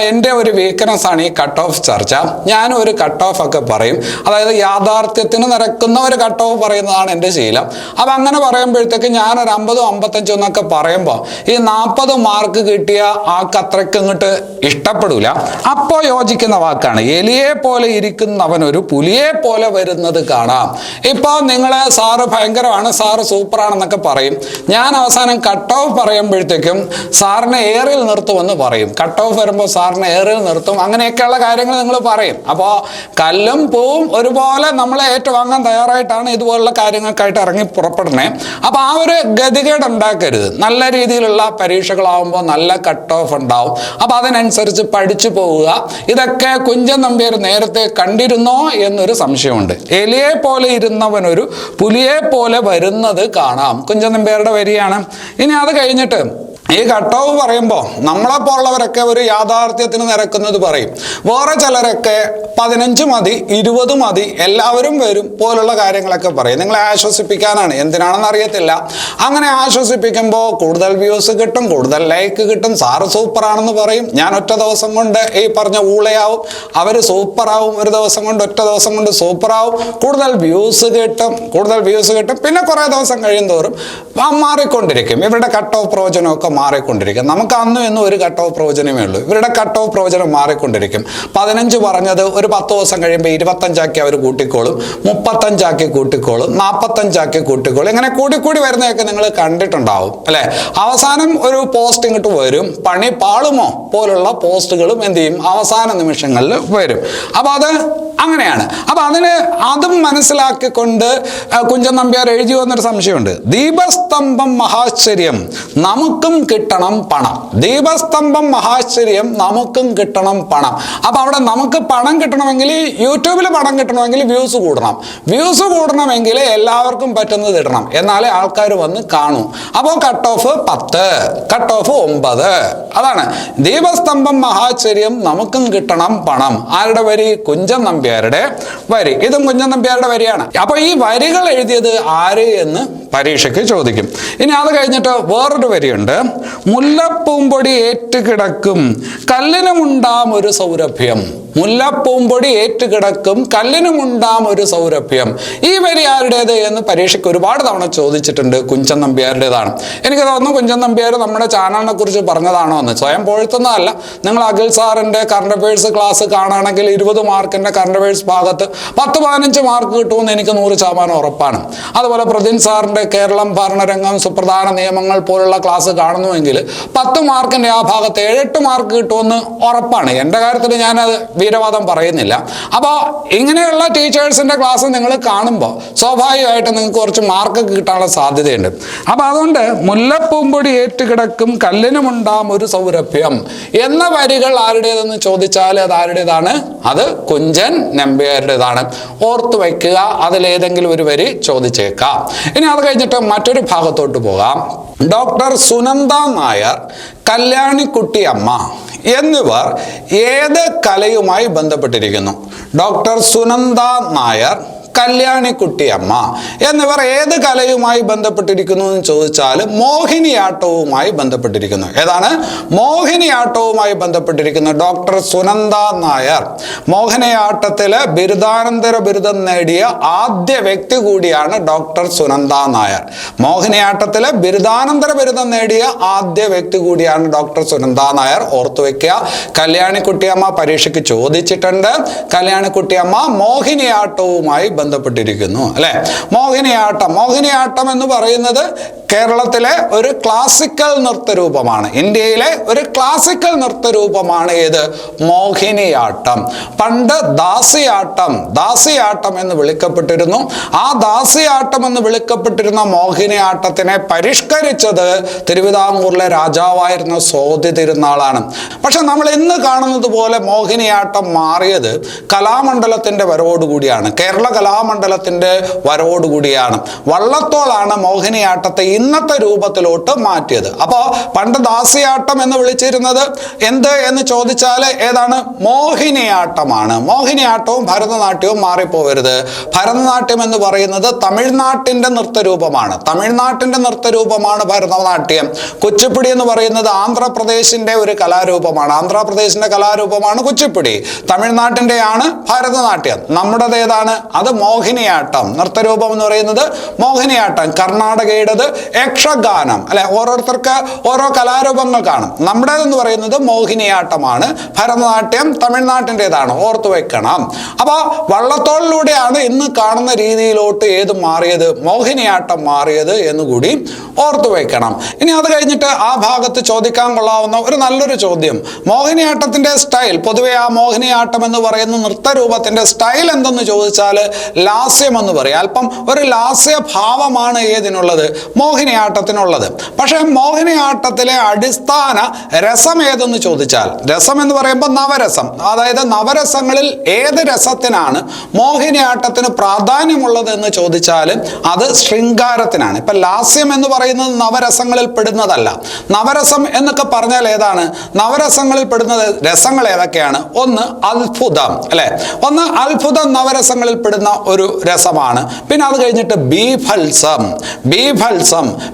എൻ്റെ ഒരു വീക്ക്നെസ് ആണ് ഈ കട്ട് ഓഫ് ചർച്ച. ഞാനും ഒരു കട്ട് ഓഫ് ഒക്കെ പറയും. അതായത് യാഥാർത്ഥ്യത്തിന് നിരക്കുന്ന ഒരു കട്ട് ഓഫ് പറയുന്നതാണ് എൻ്റെ ശീലം. അപ്പം അങ്ങനെ പറയുമ്പോഴത്തേക്ക് ഞാനൊരു 50, 55 എന്നൊക്കെ പറയുമ്പോൾ ഈ 40 മാർക്ക് കിട്ടിയ ആൾക്ക് അത്രയ്ക്ക് ഇങ്ങോട്ട് ഇഷ്ടപ്പെടില്ല. അപ്പോൾ യോജിക്കുന്ന വാക്കാണ് എലിയെ പോലെ ഇരിക്കുന്നവനൊരു പുലിയെ പോലെ വരുന്നത് കാണാം. ഇപ്പോൾ നിങ്ങൾ സാറ് ഭയങ്കരമാണ്, സാറ് സൂപ്പറാണെന്നൊക്കെ പറയും. ഞാൻ അവസാനം കട്ട് ഓഫ് പറയുമ്പോഴത്തേക്കും സാറിനെ ഏറിൽ നിർത്തുമെന്ന് പറയും. കട്ട് ഓഫ് വരുമ്പോൾ സാറിനെ ഏറിൽ നിർത്തും. അങ്ങനെയൊക്കെയുള്ള കാര്യങ്ങൾ നിങ്ങൾ പറയും. അപ്പോൾ കല്ലും പൂവും ഒരുപോലെ നമ്മളെ ഏറ്റുവാങ്ങാൻ തയ്യാറായിട്ടാണ് ഇതുപോലുള്ള കാര്യങ്ങൾക്കായിട്ട് ഇറങ്ങി പുറപ്പെടണേ. അപ്പോൾ ആ ഒരു ഗതികേട് ഉണ്ടാക്കരുത്. നല്ല രീതിയിലുള്ള പരീക്ഷകളാവുമ്പോൾ നല്ല കട്ട് ഓഫ് ഉണ്ടാവും. അപ്പോൾ അതിനനുസരിച്ച് പഠിച്ചു പോവുക. ഇതൊക്കെ കുഞ്ചൻ നമ്പ്യാർ നേരത്തെ കണ്ടിരുന്നോ എന്നൊരു സംശയമുണ്ട്. എലിയെ പോലെ ഇരുന്നവനൊരു പുലിയെ പോലെ വരുന്നത് കാണാം. കുഞ്ചൻ നമ്പ്യാരുടെ വരിയാണ്. ഇനി അത് കഴിഞ്ഞിട്ട് ഈ കട്ട് ഓഫ് പറയുമ്പോൾ നമ്മളെപ്പോലുള്ളവരൊക്കെ ഒരു യാഥാർത്ഥ്യത്തിന് നിരക്കുന്നത് പറയും. വേറെ ചിലരൊക്കെ 15 മതി, 20 മതി, എല്ലാവരും വരും പോലുള്ള കാര്യങ്ങളൊക്കെ പറയും. നിങ്ങളെ ആശ്വസിപ്പിക്കാനാണ്, എന്തിനാണെന്ന് അറിയത്തില്ല. അങ്ങനെ ആശ്വസിപ്പിക്കുമ്പോൾ കൂടുതൽ വ്യൂസ് കിട്ടും, കൂടുതൽ ലൈക്ക് കിട്ടും, സാറ് സൂപ്പറാണെന്ന് പറയും. ഞാൻ ഒറ്റ ദിവസം കൊണ്ട് ഈ പറഞ്ഞ ഊളയാവും, അവർ സൂപ്പറാവും. ഒരു ദിവസം കൊണ്ട്, ഒറ്റ ദിവസം കൊണ്ട് സൂപ്പറാവും. കൂടുതൽ വ്യൂസ് കിട്ടും. പിന്നെ കുറേ ദിവസം കഴിയുന്തോറും മാറിക്കൊണ്ടിരിക്കും. ഇവരുടെ കട്ട് ഓഫ് പ്രവചനമൊക്കെ മാറിക്കൊണ്ടിരിക്കും. നമുക്ക് അന്നും എന്നും ഒരു കട്ട് ഓഫ് പ്രവചനമേ ഉള്ളൂ. ഇവരുടെ കട്ട് ഓഫ് പ്രവചനം മാറിക്കൊണ്ടിരിക്കും. 15 പറഞ്ഞത് ഒരു 10 ദിവസം കഴിയുമ്പോൾ 25 അവർ കൂട്ടിക്കോളും, 35 കൂട്ടിക്കോളും, 45 കൂട്ടിക്കോളും. ഇങ്ങനെ കൂടി വരുന്നതൊക്കെ നിങ്ങൾ കണ്ടിട്ടുണ്ടാവും അല്ലെ. അവസാനം ഒരു പോസ്റ്റ് ഇങ്ങോട്ട് വരും, പണി പാളുമോ പോലുള്ള പോസ്റ്റുകളും എന്ത് ചെയ്യും, അവസാന നിമിഷങ്ങളിൽ വരും. അപ്പൊ അത് അങ്ങനെയാണ്. അപ്പൊ അതും മനസ്സിലാക്കിക്കൊണ്ട് കുഞ്ചൻ നമ്പ്യാർ എഴുതി വന്നൊരു സംശയമുണ്ട്. ദീപസ്തംഭം മഹാശ്ചര്യം നമുക്കും കിട്ടണം പണം. ദീപസ്തംഭം മഹാശ്ചര്യം നമുക്കും കിട്ടണം പണം. അപ്പൊ അവിടെ നമുക്ക് പണം കിട്ടണമെങ്കിൽ, യൂട്യൂബിൽ പണം കിട്ടണമെങ്കിൽ വ്യൂസ് കൂടണമെങ്കിൽ എല്ലാവർക്കും പറ്റുന്നത് ഇടണം, എന്നാലേ ആൾക്കാർ വന്ന് കാണൂ. അപ്പോൾ കട്ട് ഓഫ് 10, കട്ട് ഓഫ് 9. അതാണ് ദീപസ്തംഭം മഹാശ്ചര്യം നമുക്കും കിട്ടണം പണം. ആരുടെ വരി? കുഞ്ചൻ നമ്പ്യാരുടെ വരി. ഇതും കുഞ്ചൻ നമ്പ്യാരുടെ വരിയാണ്. അപ്പൊ ഈ വരികൾ എഴുതിയത് ആര് എന്ന് പരീക്ഷയ്ക്ക് ചോദിക്കും. ഇനി അത് കഴിഞ്ഞിട്ട് വേറൊരു വരിയുണ്ട്. മുല്ലപ്പൂമ്പൊടി ഏറ്റുകിടക്കും കല്ലിനുമുണ്ടാം ഒരു സൗരഭ്യം. മുല്ലപ്പൂമ്പൊടി ഏറ്റുകിടക്കും കല്ലിനുമുണ്ടാം ഒരു സൗരഭ്യം. ഈ വരി ആരുടേത് എന്ന് പരീക്ഷയ്ക്ക് ഒരുപാട് തവണ ചോദിച്ചിട്ടുണ്ട്. കുഞ്ചൻ നമ്പ്യാരുടേതാണ്. എനിക്ക് തോന്നുന്നു കുഞ്ചൻ നമ്പ്യാർ നമ്മുടെ ചാനലിനെ കുറിച്ച് പറഞ്ഞതാണോ എന്ന്. സ്വയം പോഴ്ത്തുന്നതല്ല. നിങ്ങൾ അഖിൽ സാറിൻ്റെ കറണ്ട് അഫയേഴ്സ് ക്ലാസ് കാണുകയാണെങ്കിൽ 20 മാർക്കിൻ്റെ കറണ്ട് അഫയേഴ്സ് ഭാഗത്ത് 10-15 മാർക്ക് കിട്ടുമെന്ന് എനിക്ക് 100% ഉറപ്പാണ്. അതുപോലെ പ്രജിൻ സാറിൻ്റെ കേരളം ഭരണരംഗം സുപ്രധാന നിയമങ്ങൾ പോലുള്ള ക്ലാസ് കാണുന്നുവെങ്കിൽ 10 മാർക്കിൻ്റെ ആ ഭാഗത്ത് 7-8 മാർക്ക് കിട്ടുമെന്ന് ഉറപ്പാണ്. എൻ്റെ കാര്യത്തിൽ ഞാനത് വീരവാദം പറയുന്നില്ല. അപ്പോൾ ഇങ്ങനെയുള്ള ടീച്ചേഴ്സിൻ്റെ ക്ലാസ് നിങ്ങൾ കാണുമ്പോൾ സ്വാഭാവികമായിട്ട് നിങ്ങൾക്ക് കുറച്ച് മാർക്ക് കിട്ടാനുള്ള സാധ്യതയുണ്ട്. അപ്പോൾ അതുകൊണ്ട് മുല്ലപ്പൂമ്പൊടി ഏറ്റുകിടക്കും കല്ലിനുമുണ്ടാം ഒരു സൗരഭ്യം എന്ന വരികൾ ആരുടേതെന്ന് ചോദിച്ചാൽ അത് ആരുടേതാണ്? അത് കുഞ്ചൻ നമ്പ്യാരുടേതാണ്. ഓർത്തു വയ്ക്കുക, അതിലേതെങ്കിലും ഒരു വരി ചോദിച്ചേക്കാം. ഇനി അത് കഴിഞ്ഞിട്ട് മറ്റൊരു ഭാഗത്തോട്ട് പോകാം. ഡോക്ടർ സുനന്ദ നായർ, കല്യാണിക്കുട്ടിയമ്മ എന്നിവർ ഏത് കലയുമായി ബന്ധപ്പെട്ടിരിക്കുന്നു? ഡോക്ടർ സുനന്ദ നായർ, കല്യാണിക്കുട്ടിയമ്മ എന്നിവർ ഏത് കലയുമായി ബന്ധപ്പെട്ടിരിക്കുന്നു എന്ന് ചോദിച്ചാൽ മോഹിനിയാട്ടവുമായി ബന്ധപ്പെട്ടിരിക്കുന്നു. ഏതാണ്? മോഹിനിയാട്ടവുമായി ബന്ധപ്പെട്ടിരിക്കുന്നു. ഡോക്ടർ സുനന്ദ നായർ മോഹിനിയാട്ടത്തില് ബിരുദാനന്തര ബിരുദം നേടിയ ആദ്യ വ്യക്തി കൂടിയാണ് ഡോക്ടർ സുനന്ദ നായർ. മോഹിനിയാട്ടത്തില് ബിരുദാനന്തര ബിരുദം നേടിയ ആദ്യ വ്യക്തി കൂടിയാണ് ഡോക്ടർ സുനന്ദ നായർ. ഓർത്തു വെക്കുക. കല്യാണിക്കുട്ടിയമ്മ പരീക്ഷയ്ക്ക് ചോദിച്ചിട്ടുണ്ട്. കല്യാണിക്കുട്ടിയമ്മ മോഹിനിയാട്ടവുമായി ബന്ധപ്പെട്ടിരിക്കുന്നു അല്ലെ? മോഹിനിയാട്ടം എന്ന് പറയുന്നത് കേരളത്തിലെ ഒരു ക്ലാസിക്കൽ നൃത്തരൂപമാണ്. ഇന്ത്യയിലെ ഒരു ക്ലാസിക്കൽ നൃത്തരൂപമാണ് ഏത്? മോഹിനിയാട്ടം. പണ്ട് ദാസിയാട്ടം എന്ന് വിളിക്കപ്പെട്ടിരുന്നു. ആ ദാസിയാട്ടം എന്ന് വിളിക്കപ്പെട്ടിരുന്ന മോഹിനിയാട്ടത്തിനെ പരിഷ്കരിച്ചത് തിരുവിതാംകൂറിലെ രാജാവായിരുന്ന സോതി തിരുനാളാണ്. പക്ഷെ നമ്മൾ ഇന്ന് കാണുന്നത് പോലെ മോഹിനിയാട്ടം മാറിയത് കലാമണ്ഡലത്തിന്റെ വരവോടുകൂടിയാണ്. കേരള കലാമണ്ഡലത്തിന്റെ വരവോടുകൂടിയാണ്. വള്ളത്തോളാണ് മോഹിനിയാട്ടത്തെ ഇന്നത്തെ രൂപത്തിലോട്ട് മാറ്റിയത്. അപ്പോൾ പണ്ട് ദാസിയാട്ടം എന്ന് വിളിച്ചിരുന്നത് എന്ത് എന്ന് ചോദിച്ചാൽ ഏതാണ്? മോഹിനിയാട്ടമാണ്. മോഹിനിയാട്ടവും ഭരതനാട്യവും മാറിപ്പോവരുത്. ഭരതനാട്യം എന്ന് പറയുന്നത് തമിഴ്നാട്ടിന്റെ നൃത്തരൂപമാണ്. ഭരതനാട്യം. കുച്ചിപ്പുടി എന്ന് പറയുന്നത് ആന്ധ്രാപ്രദേശിന്റെ ഒരു കലാരൂപമാണ്. ആന്ധ്രാപ്രദേശിന്റെ കലാരൂപമാണ് കുച്ചിപ്പുടി. തമിഴ്നാട്ടിന്റെയാണ് ഭരതനാട്യം. നമ്മുടേത് ഏതാണ്? അത് മോഹിനിയാട്ടം. നൃത്തരൂപം എന്ന് പറയുന്നത് മോഹിനിയാട്ടം. കർണാടകയുടേത് യക്ഷഗാനം അല്ലെ? ഓരോരുത്തർക്ക് ഓരോ കലാരൂപങ്ങൾ കാണും. നമ്മുടേതെന്ന് പറയുന്നത് മോഹിനിയാട്ടമാണ്. ഭരതനാട്യം തമിഴ്നാട്ടിൻ്റെതാണ്. ഓർത്തു വെക്കണം. അപ്പോൾ വള്ളത്തോളിലൂടെയാണ് ഇന്ന് കാണുന്ന രീതിയിലോട്ട് ഏത് മാറിയത്? മോഹിനിയാട്ടം മാറിയത് എന്നുകൂടി ഓർത്തു വെക്കണം. ഇനി അത് കഴിഞ്ഞിട്ട് ആ ഭാഗത്ത് ചോദിക്കാൻ കൊള്ളാവുന്ന ഒരു നല്ലൊരു ചോദ്യം, മോഹിനിയാട്ടത്തിന്റെ സ്റ്റൈൽ, പൊതുവെ ആ മോഹിനിയാട്ടം എന്ന് പറയുന്ന നൃത്തരൂപത്തിന്റെ സ്റ്റൈൽ എന്തെന്ന് ചോദിച്ചാൽ ലാസ്യം എന്ന് പറയും. അല്പം ഒരു ലാസ്യ ഭാവമാണ് ഏതിനുള്ളത്? മോഹിനിയാട്ടത്തിനുള്ളത്. പക്ഷെ മോഹിനിയാട്ടത്തിലെ അടിസ്ഥാന രസം ഏതെന്ന് ചോദിച്ചാൽ, രസം എന്ന് പറയുമ്പോൾ നവരസം, അതായത് നവരസങ്ങളിൽ ഏത് രസത്തിനാണ് മോഹിനിയാട്ടത്തിന് പ്രാധാന്യമുള്ളത് എന്ന് ചോദിച്ചാൽ അത് ശൃംഗാരത്തിനാണ്. ഇപ്പൊ ലാസ്യം എന്ന് പറയുന്നത് നവരസങ്ങളിൽ പെടുന്നതല്ല. നവരസം എന്നൊക്കെ പറഞ്ഞാൽ ഏതാണ്? നവരസങ്ങളിൽ പെടുന്ന രസങ്ങൾ ഏതൊക്കെയാണ്? ഒന്ന് അത്ഭുതം അല്ലെ? ഒന്ന് അത്ഭുതം നവരസങ്ങളിൽ പെടുന്ന ഒരു രസമാണ്. പിന്നെ അത് കഴിഞ്ഞിട്ട് ബീഭത്സം.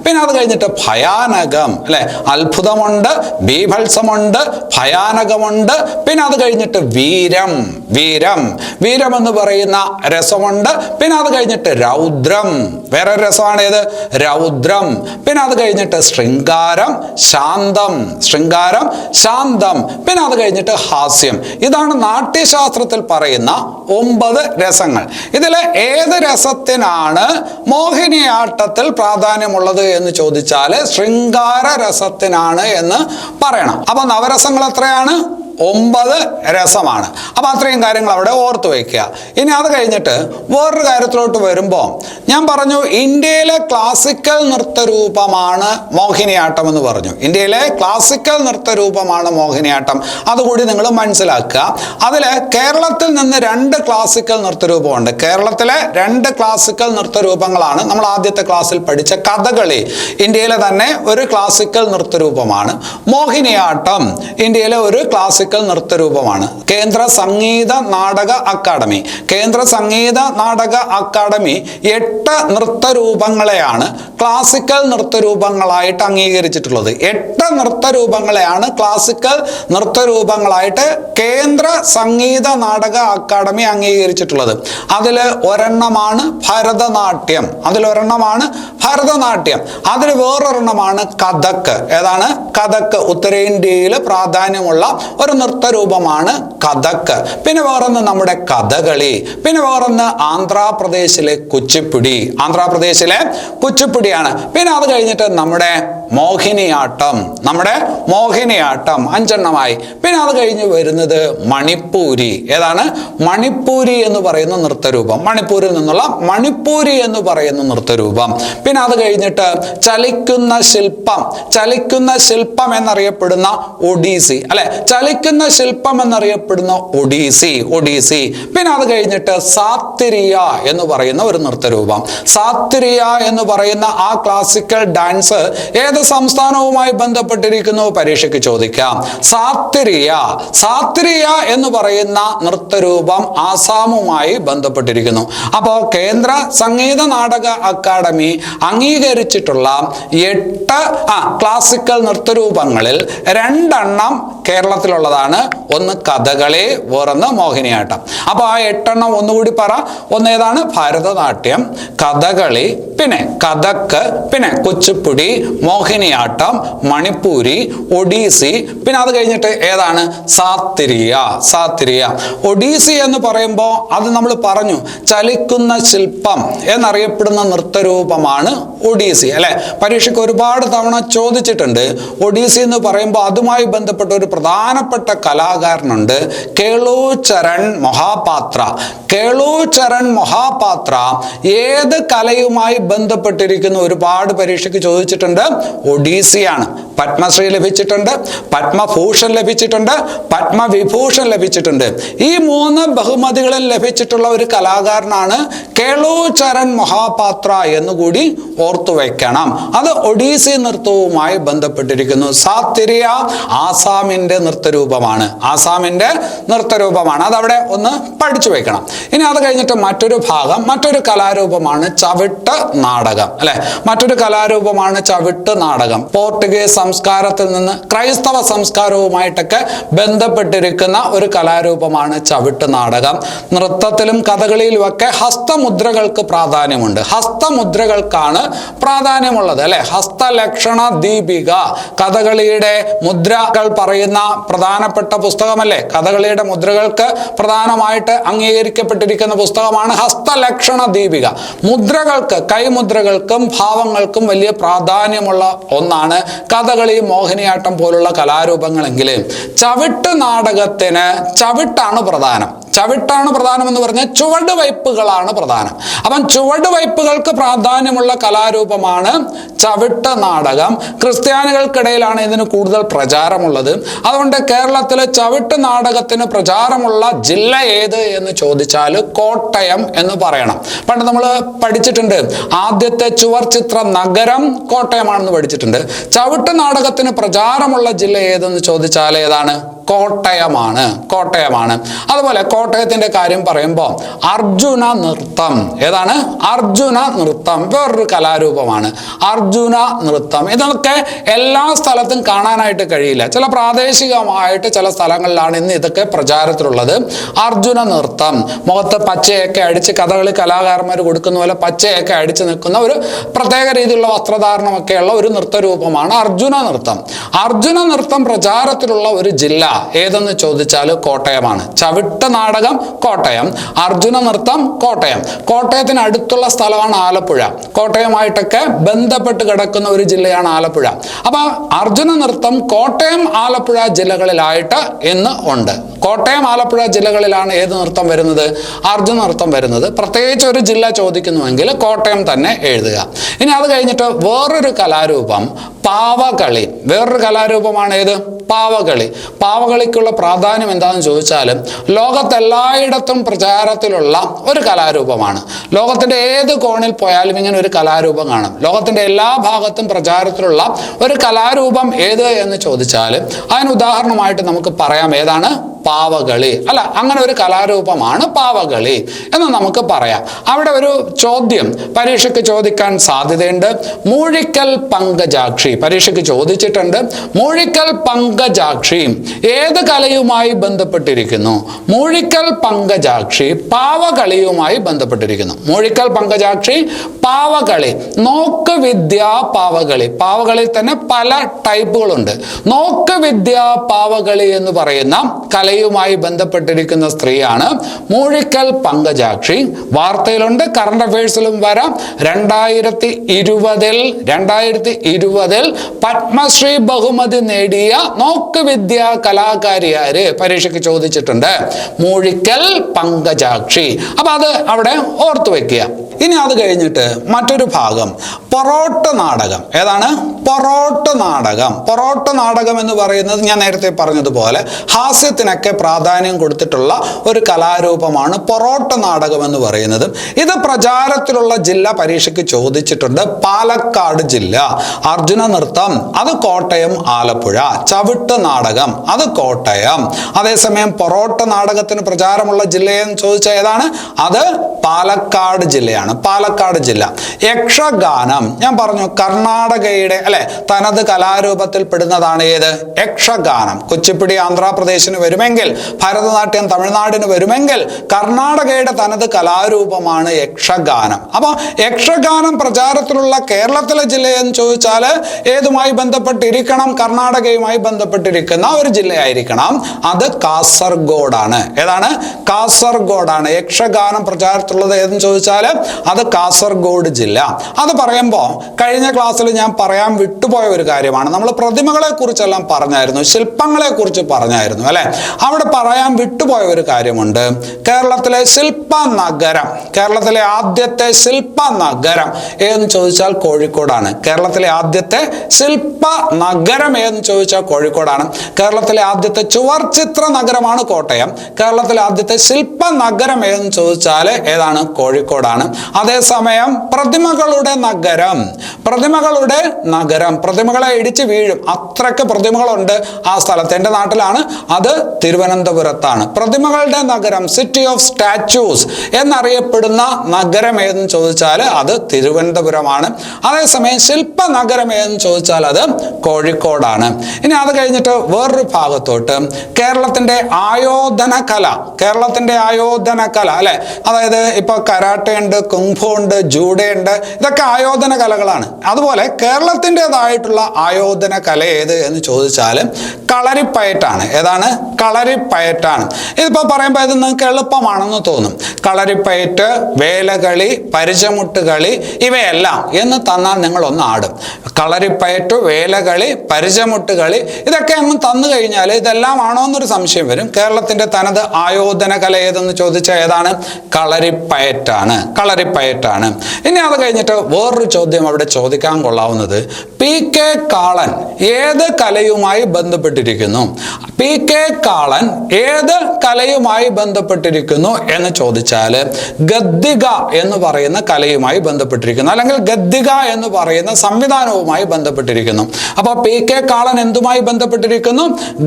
പിന്നെ അത് കഴിഞ്ഞിട്ട് ഭയാനകം അല്ലെ? അത്ഭുതമുണ്ട്, ബീഭത്സമുണ്ട്, ഭയാനകമുണ്ട്. പിന്നെ അത് കഴിഞ്ഞിട്ട് വീരം എന്ന് പറയുന്ന രസമുണ്ട്. പിന്നെ അത് കഴിഞ്ഞിട്ട് രൗദ്രം, വേറെ രസമാണ് ഏത്? രൗദ്രം. പിന്നെ അത് കഴിഞ്ഞിട്ട് ശൃംഗാരം, ശാന്തം. പിന്നെ അത് കഴിഞ്ഞിട്ട് ഹാസ്യം. ഇതാണ് നാട്യശാസ്ത്രത്തിൽ പറയുന്ന 9 രസങ്ങൾ. ഇതിലെ ഏത് രസത്തിനാണ് മോഹിനിയാട്ടത്തിൽ പ്രാധാന്യമുള്ളത് എന്ന് ചോദിച്ചാൽ ശൃംഗാര രസത്തിനാണ് എന്ന് പറയണം. അപ്പൊ നവരസങ്ങൾ എത്രയാണ്? 9 രസമാണ്. അപ്പൊ അത്രയും കാര്യങ്ങൾ അവിടെ ഓർത്തു വയ്ക്കുക. ഇനി അത് കഴിഞ്ഞിട്ട് വേറൊരു കാര്യത്തിലോട്ട് വരുമ്പോൾ ഞാൻ പറഞ്ഞു ഇന്ത്യയിലെ ക്ലാസിക്കൽ നൃത്തരൂപമാണ് മോഹിനിയാട്ടം എന്ന് പറഞ്ഞു. ഇന്ത്യയിലെ ക്ലാസിക്കൽ നൃത്തരൂപമാണ് മോഹിനിയാട്ടം. അതുകൂടി നിങ്ങൾ മനസ്സിലാക്കുക. അതിൽ കേരളത്തിൽ നിന്ന് 2 ക്ലാസിക്കൽ നൃത്തരൂപമുണ്ട്. കേരളത്തിലെ 2 ക്ലാസിക്കൽ നൃത്തരൂപങ്ങളാണ് നമ്മൾ ആദ്യത്തെ ക്ലാസ്സിൽ പഠിച്ച കഥകളി. ഇന്ത്യയിലെ തന്നെ ഒരു ക്ലാസിക്കൽ നൃത്തരൂപമാണ്. മോഹിനിയാട്ടം ഇന്ത്യയിലെ ഒരു ക്ലാസിക്കൽ നൃത്തരൂപമാണ്. കേന്ദ്ര Sangeetha Nataka academy 8 നൃത്തരൂപങ്ങളെയാണ് classical നൃത്തരൂപങ്ങളായിട്ട് അംഗീകരിച്ചിട്ടുള്ളത്. 8 നൃത്തരൂപങ്ങളെയാണ് classical നൃത്തരൂപങ്ങളായിട്ട് കേന്ദ്ര സംഗീത നാടക അക്കാദമി അംഗീകരിച്ചിട്ടുള്ളത്. അതിൽ ഒരെണ്ണമാണ് ഭരതനാട്യം. അതിൽ വേറൊരെണ്ണമാണ് കഥക്. ഏതാണ്? കഥക്. ഉത്തരേന്ത്യയിൽ പ്രാധാന്യമുള്ള ഒരു നൃത്തരൂപമാണ് കഥക്. പിന്നെ വേറൊന്ന് നമ്മുടെ കഥകളി. പിന്നെ വേറൊന്ന് ആന്ധ്രാപ്രദേശിലെ കുച്ചിപ്പുടി. ആന്ധ്രാപ്രദേശിലെ കുച്ചിപ്പുടിയാണ്. പിന്നെ അത് കഴിഞ്ഞിട്ട് നമ്മുടെ മോഹിനിയാട്ടം. നമ്മുടെ മോഹിനിയാട്ടം 5 എണ്ണമായി. പിന്നെ അത് കഴിഞ്ഞ് വരുന്നത് മണിപ്പൂരി. ഏതാണ്? മണിപ്പൂരി എന്ന് പറയുന്ന നൃത്തരൂപം. മണിപ്പൂരിൽ നിന്നുള്ള മണിപ്പൂരി എന്ന് പറയുന്ന നൃത്തരൂപം. പിന്നെ അത് കഴിഞ്ഞിട്ട് ചലിക്കുന്ന ശില്പം. ചലിക്കുന്ന ശില്പം എന്നറിയപ്പെടുന്ന ഒഡീസി, അല്ലെ? ചലിക്കുന്ന ശില്പം എന്നറിയപ്പെടുന്ന ഒഡീസി. ഒഡീസി. പിന്നെ അത് കഴിഞ്ഞിട്ട് സാത്തിരിയ എന്ന് പറയുന്ന ഒരു നൃത്തരൂപം. സാത്തിരിയ എന്ന് പറയുന്ന ആ ക്ലാസിക്കൽ ഡാൻസ് ഏത് സംസ്ഥാനവുമായി ബന്ധപ്പെട്ടിരിക്കുന്നു? പരീക്ഷയ്ക്ക് ചോദിക്കാം. സാത്തിരിയ. സാത്തിരിയ എന്ന് പറയുന്ന നൃത്തരൂപം ആസാമുമായി ബന്ധപ്പെട്ടിരിക്കുന്നു. അപ്പോൾ കേന്ദ്ര സംഗീത നാടക അക്കാദമി അംഗീകരിച്ചിട്ടുള്ള 8 ക്ലാസിക്കൽ നൃത്തരൂപങ്ങളിൽ 2 എണ്ണം കേരളത്തിലുള്ളതാണ്. ഒന്ന് കഥകളി, വേറൊന്ന് മോഹിനിയാട്ടം. അപ്പൊ ആ 8 എണ്ണം ഒന്നുകൂടി പറ. ഒന്ന് ഏതാണ്? ഭരതനാട്യം, കഥകളി, പിന്നെ കഥക്, പിന്നെ കുച്ചിപ്പുടി, മോഹിനിയാട്ടം, മണിപ്പൂരി, ഒഡീസി, പിന്നെ അത് കഴിഞ്ഞിട്ട് ഏതാണ്? സാത്തിരിയ. സാത്തിരിയ. ഒഡീസി എന്ന് പറയുമ്പോൾ അത് നമ്മൾ പറഞ്ഞു, ചലിക്കുന്ന ശില്പം എന്നറിയപ്പെടുന്ന നൃത്തരൂപമാണ് ഒഡീസി, അല്ലെ? പരീക്ഷയ്ക്ക് ഒരുപാട് തവണ ചോദിച്ചിട്ടുണ്ട്. ഒഡീസി എന്ന് പറയുമ്പോൾ അതുമായി ബന്ധപ്പെട്ട ഒരു പ്രധാനപ്പെട്ട കലാകാരനുണ്ട്, കേളൂചരൺ മൊഹാപാത്ര. കേളൂചരൺ മൊഹാപാത്ര ഏത് കലയുമായി ബന്ധപ്പെട്ടിരിക്കുന്നു? ഒരുപാട് പരീക്ഷയ്ക്ക് ചോദിച്ചിട്ടുണ്ട്. ഒഡീസിയാണ്. പത്മശ്രീ ലഭിച്ചിട്ടുണ്ട്, പത്മഭൂഷൺ ലഭിച്ചിട്ടുണ്ട്, പത്മവിഭൂഷൺ ലഭിച്ചിട്ടുണ്ട്. ഈ 3 ബഹുമതികളിൽ ലഭിച്ചിട്ടുള്ള ഒരു കലാകാരനാണ് കേളൂചരൺ മൊഹാപാത്ര എന്നുകൂടി ഓർത്തു വെക്കണം. അത് ഒഡീസി നൃത്തവുമായി ബന്ധപ്പെട്ടിരിക്കുന്നു. സാത്തിരിയ ആസാമിന്റെ നൃത്തരൂപമാണ്. ആസാമിന്റെ നൃത്തരൂപമാണ്. അതവിടെ ഒന്ന് പഠിച്ചു വെക്കണം. ഇനി അത് കഴിഞ്ഞിട്ട് മറ്റൊരു ഭാഗം, മറ്റൊരു കലാരൂപമാണ് ചവിട്ട് നാടകം, അല്ലെ? മറ്റൊരു കലാരൂപമാണ് ചവിട്ട് നാടകം. പോർട്ടുഗീസ് സംസ്കാരത്തിൽ നിന്ന് ക്രൈസ്തവ സംസ്കാരവുമായിട്ടൊക്കെ ബന്ധപ്പെട്ടിരിക്കുന്ന ഒരു കലാരൂപമാണ് ചവിട്ട് നാടകം. നൃത്തത്തിലും കഥകളിയിലും ഒക്കെ ഹസ്തമുദ്രകൾക്ക് പ്രാധാന്യമുണ്ട്. ഹസ്തമുദ്രകൾക്കാണ് പ്രാധാന്യമുള്ളത്, അല്ലെ? ഹസ്തലക്ഷണ ദീപിക കഥകളിയുടെ മുദ്രകൾ പറയുന്ന പ്രധാനപ്പെട്ട പുസ്തകമല്ലേ? കഥകളിയുടെ മുദ്രകൾക്ക് പ്രധാനമായിട്ട് അംഗീകരിക്കപ്പെട്ടിരിക്കുന്ന പുസ്തകമാണ് ഹസ്തലക്ഷണ ദീപിക. മുദ്രകൾക്ക്, കൈമുദ്രകൾക്കും ഭാവങ്ങൾക്കും വലിയ പ്രാധാന്യമുള്ള ഒന്നാണ് കഥകളി, മോഹിനിയാട്ടം പോലുള്ള കലാരൂപങ്ങളെങ്കിൽ ചവിട്ട് നാടകത്തിന് ചവിട്ടാണ് പ്രധാനം. ചവിട്ടാണ് പ്രധാനം എന്ന് പറഞ്ഞാൽ ചുവട് വയ്പ്പുകളാണ് പ്രധാനം. അപ്പം ചുവട് വയ്പ്പുകൾക്ക് പ്രാധാന്യമുള്ള കലാരൂപമാണ് ചവിട്ട് നാടകം. ക്രിസ്ത്യാനികൾക്കിടയിലാണ് ഇതിന് കൂടുതൽ പ്രചാരമുള്ളത്. അതുകൊണ്ട് കേരളത്തിലെ ചവിട്ട് നാടകത്തിന് പ്രചാരമുള്ള ജില്ല ഏത് എന്ന് ചോദിച്ചാൽ കോട്ടയം എന്ന് പറയണം. പണ്ട് നമ്മൾ പഠിച്ചിട്ടുണ്ട്, ആദ്യത്തെ ചുവർ ചിത്ര നഗരം കോട്ടയമാണെന്ന് പഠിച്ചിട്ടുണ്ട്. ചവിട്ട് നാടകത്തിന് പ്രചാരമുള്ള ജില്ല ഏതെന്ന് ചോദിച്ചാൽ ഏതാണ്? കോട്ടയമാണ്. കോട്ടയമാണ്. അതുപോലെ കോട്ടയത്തിന്റെ കാര്യം പറയുമ്പോൾ അർജുന നൃത്തം. ഏതാണ്? അർജുന നൃത്തം വേറൊരു കലാരൂപമാണ്. അർജുന നൃത്തം ഇതൊക്കെ എല്ലാ സ്ഥലത്തും കാണാനായിട്ട് കഴിയില്ല. ചില പ്രാദേശികമായിട്ട് ചില സ്ഥലങ്ങളിലാണ് ഇന്ന് ഇതൊക്കെ പ്രചാരത്തിലുള്ളത്. അർജുന നൃത്തം, മുഖത്ത് പച്ചയൊക്കെ അടിച്ച് കഥകളി കലാകാരന്മാർ കൊടുക്കുന്ന പോലെ പച്ചയൊക്കെ അടിച്ച് നിൽക്കുന്ന ഒരു പ്രത്യേക രീതിയിലുള്ള വസ്ത്രധാരണമൊക്കെയുള്ള ഒരു നൃത്തരൂപമാണ് അർജുന നൃത്തം. അർജുന നൃത്തം പ്രചാരത്തിലുള്ള ഒരു ജില്ല ഏതെന്ന് ചോദിച്ചാൽ കോട്ടയമാണ്. ചവിട്ട് നാടകം കോട്ടയം, അർജുന നൃത്തം കോട്ടയം. കോട്ടയത്തിന് അടുത്തുള്ള സ്ഥലമാണ് ആലപ്പുഴ. കോട്ടയമായിട്ടൊക്കെ ബന്ധപ്പെട്ട് കിടക്കുന്ന ഒരു ജില്ലയാണ് ആലപ്പുഴ. അപ്പൊ അർജുന നൃത്തം കോട്ടയം, ആലപ്പുഴ ജില്ലകളിലായിട്ട് ഇന്ന് ഉണ്ട്. കോട്ടയം, ആലപ്പുഴ ജില്ലകളിലാണ് ഏത് നൃത്തം വരുന്നത്? അർജുന നൃത്തം വരുന്നത്. പ്രത്യേകിച്ച് ഒരു ജില്ല ചോദിക്കുന്നുവെങ്കിൽ കോട്ടയം തന്നെ എഴുതുക. ഇനി അത് കഴിഞ്ഞിട്ട് വേറൊരു കലാരൂപം പാവകളി. വേറൊരു കലാരൂപമാണ് ഏത്? പാവകളി. പാവകളിക്കുള്ള പ്രാധാന്യം എന്താണെന്ന് ചോദിച്ചാൽ ലോകത്തെല്ലായിടത്തും പ്രചാരത്തിലുള്ള ഒരു കലാരൂപമാണ്. ലോകത്തിന്റെ ഏത് കോണിൽ പോയാലും ഇങ്ങനെ ഒരു കലാരൂപം കാണും. ലോകത്തിന്റെ എല്ലാ ഭാഗത്തും പ്രചാരത്തിലുള്ള ഒരു കലാരൂപം ഏത് എന്ന് ചോദിച്ചാൽ അതിന് ഉദാഹരണമായിട്ട് നമുക്ക് പറയാം ഏതാണ്? പാവകളി. അല്ല, അങ്ങനെ ഒരു കലാരൂപമാണ് പാവകളി എന്ന് നമുക്ക് പറയാം. അവിടെ ഒരു ചോദ്യം പരീക്ഷയ്ക്ക് ചോദിക്കാൻ സാധ്യതയുണ്ട്. മൂഴിക്കൽ പങ്കജാക്ഷി പരീക്ഷയ്ക്ക് ചോദിച്ചിട്ടുണ്ട്. മൂഴിക്കൽ പങ്കജാക്ഷി ഏത് കലയുമായി ബന്ധപ്പെട്ടിരിക്കുന്നു? മൂഴിക്കൽ പങ്കജാക്ഷി പാവകളിയുമായി ബന്ധപ്പെട്ടിരിക്കുന്നു. മൂഴിക്കൽ പങ്കജാക്ഷി പാവകളി, നോക്ക് വിദ്യ പാവകളി. പാവകളിൽ തന്നെ പല ടൈപ്പുകളുണ്ട്. നോക്ക് വിദ്യ പാവകളി എന്ന് പറയുന്ന കലയുമായി ബന്ധപ്പെട്ടിരിക്കുന്ന സ്ത്രീയാണ് മൂഴിക്കൽ പങ്കജാക്ഷി. വാർത്തയിലുണ്ട്, കറണ്ട് അഫയേഴ്സിലും വരാം. 2020 പത്മശ്രീ ബഹുമതി നേടിയ നോക്ക് വിദ്യ കലാകാരിയാര് പരീക്ഷയ്ക്ക് ചോദിച്ചിട്ടുണ്ട്? മൂഴിക്കൽ പങ്കജാക്ഷി. അപ്പൊ അത് അവിടെ ഓർത്തു വെക്കുക. ഇനി അത് കഴിഞ്ഞിട്ട് മറ്റൊരു ഭാഗം പൊറോട്ട് നാടകം. ഏതാണ്? പൊറോട്ട് നാടകം. പൊറോട്ട് നാടകം എന്ന് പറയുന്നത് ഞാൻ നേരത്തെ പറഞ്ഞതുപോലെ ഹാസ്യത്തിനൊക്കെ പ്രാധാന്യം കൊടുത്തിട്ടുള്ള ഒരു കലാരൂപമാണ് പൊറോട്ട് നാടകം എന്ന് പറയുന്നത്. ഇത് പ്രചാരത്തിലുള്ള ജില്ല പരീക്ഷയ്ക്ക് ചോദിച്ചിട്ടുണ്ട്. പാലക്കാട് ജില്ല. അർജുന നൃത്തം അത് കോട്ടയം ആലപ്പുഴ. ചവിട്ട് നാടകം അത് കോട്ടയം. അതേസമയം പൊറോട്ട് നാടകത്തിന് പ്രചാരമുള്ള ജില്ലയെന്ന് ചോദിച്ചാൽ ഏതാണ്? അത് പാലക്കാട് ജില്ലയാണ്. പാലക്കാട് ജില്ല. യക്ഷഗാനം ഞാൻ പറഞ്ഞു കർണാടകയുടെ അല്ലെ തനത് കലാരൂപത്തിൽ പെടുന്നതാണ് ഏത്? യക്ഷഗാനം. കുച്ചിപ്പിടി ആന്ധ്രാപ്രദേശിന് വരുമെങ്കിൽ, ഭരതനാട്യം തമിഴ്നാടിന് വരുമെങ്കിൽ, കർണാടകയുടെ തനത് കലാരൂപമാണ് യക്ഷഗാനം. അപ്പൊ യക്ഷഗാനം പ്രചാരത്തിലുള്ള കേരളത്തിലെ ജില്ലയെന്ന് ചോദിച്ചാൽ ഏതുമായി ബന്ധപ്പെട്ടിരിക്കണം? കർണാടകയുമായി ബന്ധപ്പെട്ടിരിക്കുന്ന ഒരു ജില്ലയായിരിക്കണം. അത് കാസർഗോഡാണ്. ഏതാണ്? കാസർഗോഡാണ്. യക്ഷഗാനം പ്രചാരത്തിലുള്ളത് ഏതെന്ന് ചോദിച്ചാൽ അത് കാസർഗോഡ് ജില്ല. അത് പറയുമ്പോൾ കഴിഞ്ഞ ക്ലാസ്സിൽ ഞാൻ പറയാൻ വിട്ടുപോയ ഒരു കാര്യമാണ്. നമ്മൾ പ്രതിമകളെ കുറിച്ചെല്ലാം പറഞ്ഞായിരുന്നു, ശില്പങ്ങളെ കുറിച്ച് പറഞ്ഞായിരുന്നു അല്ലെ. അവിടെ പറയാൻ വിട്ടുപോയ ഒരു കാര്യമുണ്ട്. കേരളത്തിലെ ശില്പ നഗരം, കേരളത്തിലെ ആദ്യത്തെ ശില്പ നഗരം ഏതെന്ന് ചോദിച്ചാൽ കോഴിക്കോടാണ്. കേരളത്തിലെ ആദ്യത്തെ ശില്പ നഗരം ഏതെന്ന് ചോദിച്ചാൽ കോഴിക്കോടാണ്. കേരളത്തിലെ ആദ്യത്തെ ചുവർ ചിത്ര നഗരമാണ് കോട്ടയം. കേരളത്തിലെ ആദ്യത്തെ ശില്പ നഗരം ഏതെന്ന് ചോദിച്ചാൽ ഏതാണ്? കോഴിക്കോടാണ്. അതേസമയം പ്രതിമകളുടെ നഗരം, പ്രതിമകളുടെ നഗരം, പ്രതിമകളെ ഇടിച്ച് വീഴും അത്രയ്ക്ക് പ്രതിമകളുണ്ട് ആ സ്ഥലത്ത്. എൻ്റെ നാട്ടിലാണ്, അത് തിരുവനന്തപുരത്താണ്. പ്രതിമകളുടെ നഗരം, സിറ്റി ഓഫ് സ്റ്റാച്യൂസ് എന്നറിയപ്പെടുന്ന നഗരം ഏതെന്ന് ചോദിച്ചാൽ അത് തിരുവനന്തപുരമാണ്. അതേസമയം ശില്പ നഗരം ഏതെന്ന് ചോദിച്ചാൽ അത് കോഴിക്കോടാണ്. ഇനി അത് കഴിഞ്ഞിട്ട് വേറൊരു ഭാഗത്തോട്ട് കേരളത്തിന്റെ ആയോധന കല, കേരളത്തിന്റെ ആയോധന കല അല്ലെ. അതായത് ഇപ്പൊ കരാട്ടെ ഉണ്ട്, കുംഫു ഉണ്ട്, ജൂഡോ ഉണ്ട്, ഇതൊക്കെ ആയോധന കലകളാണ്. അതുപോലെ കേരളത്തിൻ്റെതായിട്ടുള്ള ആയോധന കല ഏത് എന്ന് ചോദിച്ചാൽ കളരിപ്പയറ്റാണ്. ഏതാണ്? കളരിപ്പയറ്റാണ്. ഇതിപ്പോൾ പറയുമ്പോൾ ഇത് നിങ്ങൾക്ക് എളുപ്പമാണെന്ന് തോന്നും. കളരിപ്പയറ്റ്, വേലകളി, പരിചമുട്ടുകളി ഇവയെല്ലാം എന്ന് തന്നാൽ നിങ്ങളൊന്ന് ആടും. കളരിപ്പയറ്റ്, വേലകളി, പരിചമുട്ടുകളി ഇതൊക്കെ അങ്ങ് തന്നു കഴിഞ്ഞാൽ ഇതെല്ലാം ആണോ എന്നൊരു സംശയം വരും. കേരളത്തിന്റെ തനത് ആയോധന കല ഏതെന്ന് ചോദിച്ചാൽ ഏതാണ്? കളരിപ്പയറ്റാണ്. കളരിപ്പയറ്റാണ്. ഇനി അത് കഴിഞ്ഞിട്ട് വേറൊരു ചോദ്യം അവിടെ ചോദിക്കാൻ കൊള്ളാവുന്നത്, പി കെ കാളൻ ഏത് കലയുമായി ബന്ധപ്പെട്ടിരിക്കുന്നു? പി കെ കാളൻ ഏത് കലയുമായി ബന്ധപ്പെട്ടിരിക്കുന്നു എന്ന് ചോദിച്ചാൽ ഗദ്ദിക എന്ന് പറയുന്ന കലയുമായി ബന്ധപ്പെട്ടിരിക്കുന്നു, അല്ലെങ്കിൽ ഗദ്ദിക എന്ന് പറയുന്ന സംവിധാനവുമായി ബന്ധപ്പെട്ടിരിക്കുന്നു. അപ്പൊ പി കെ കാളൻ എന്തുമായി ബന്ധപ്പെട്ടിരിക്കുന്നു?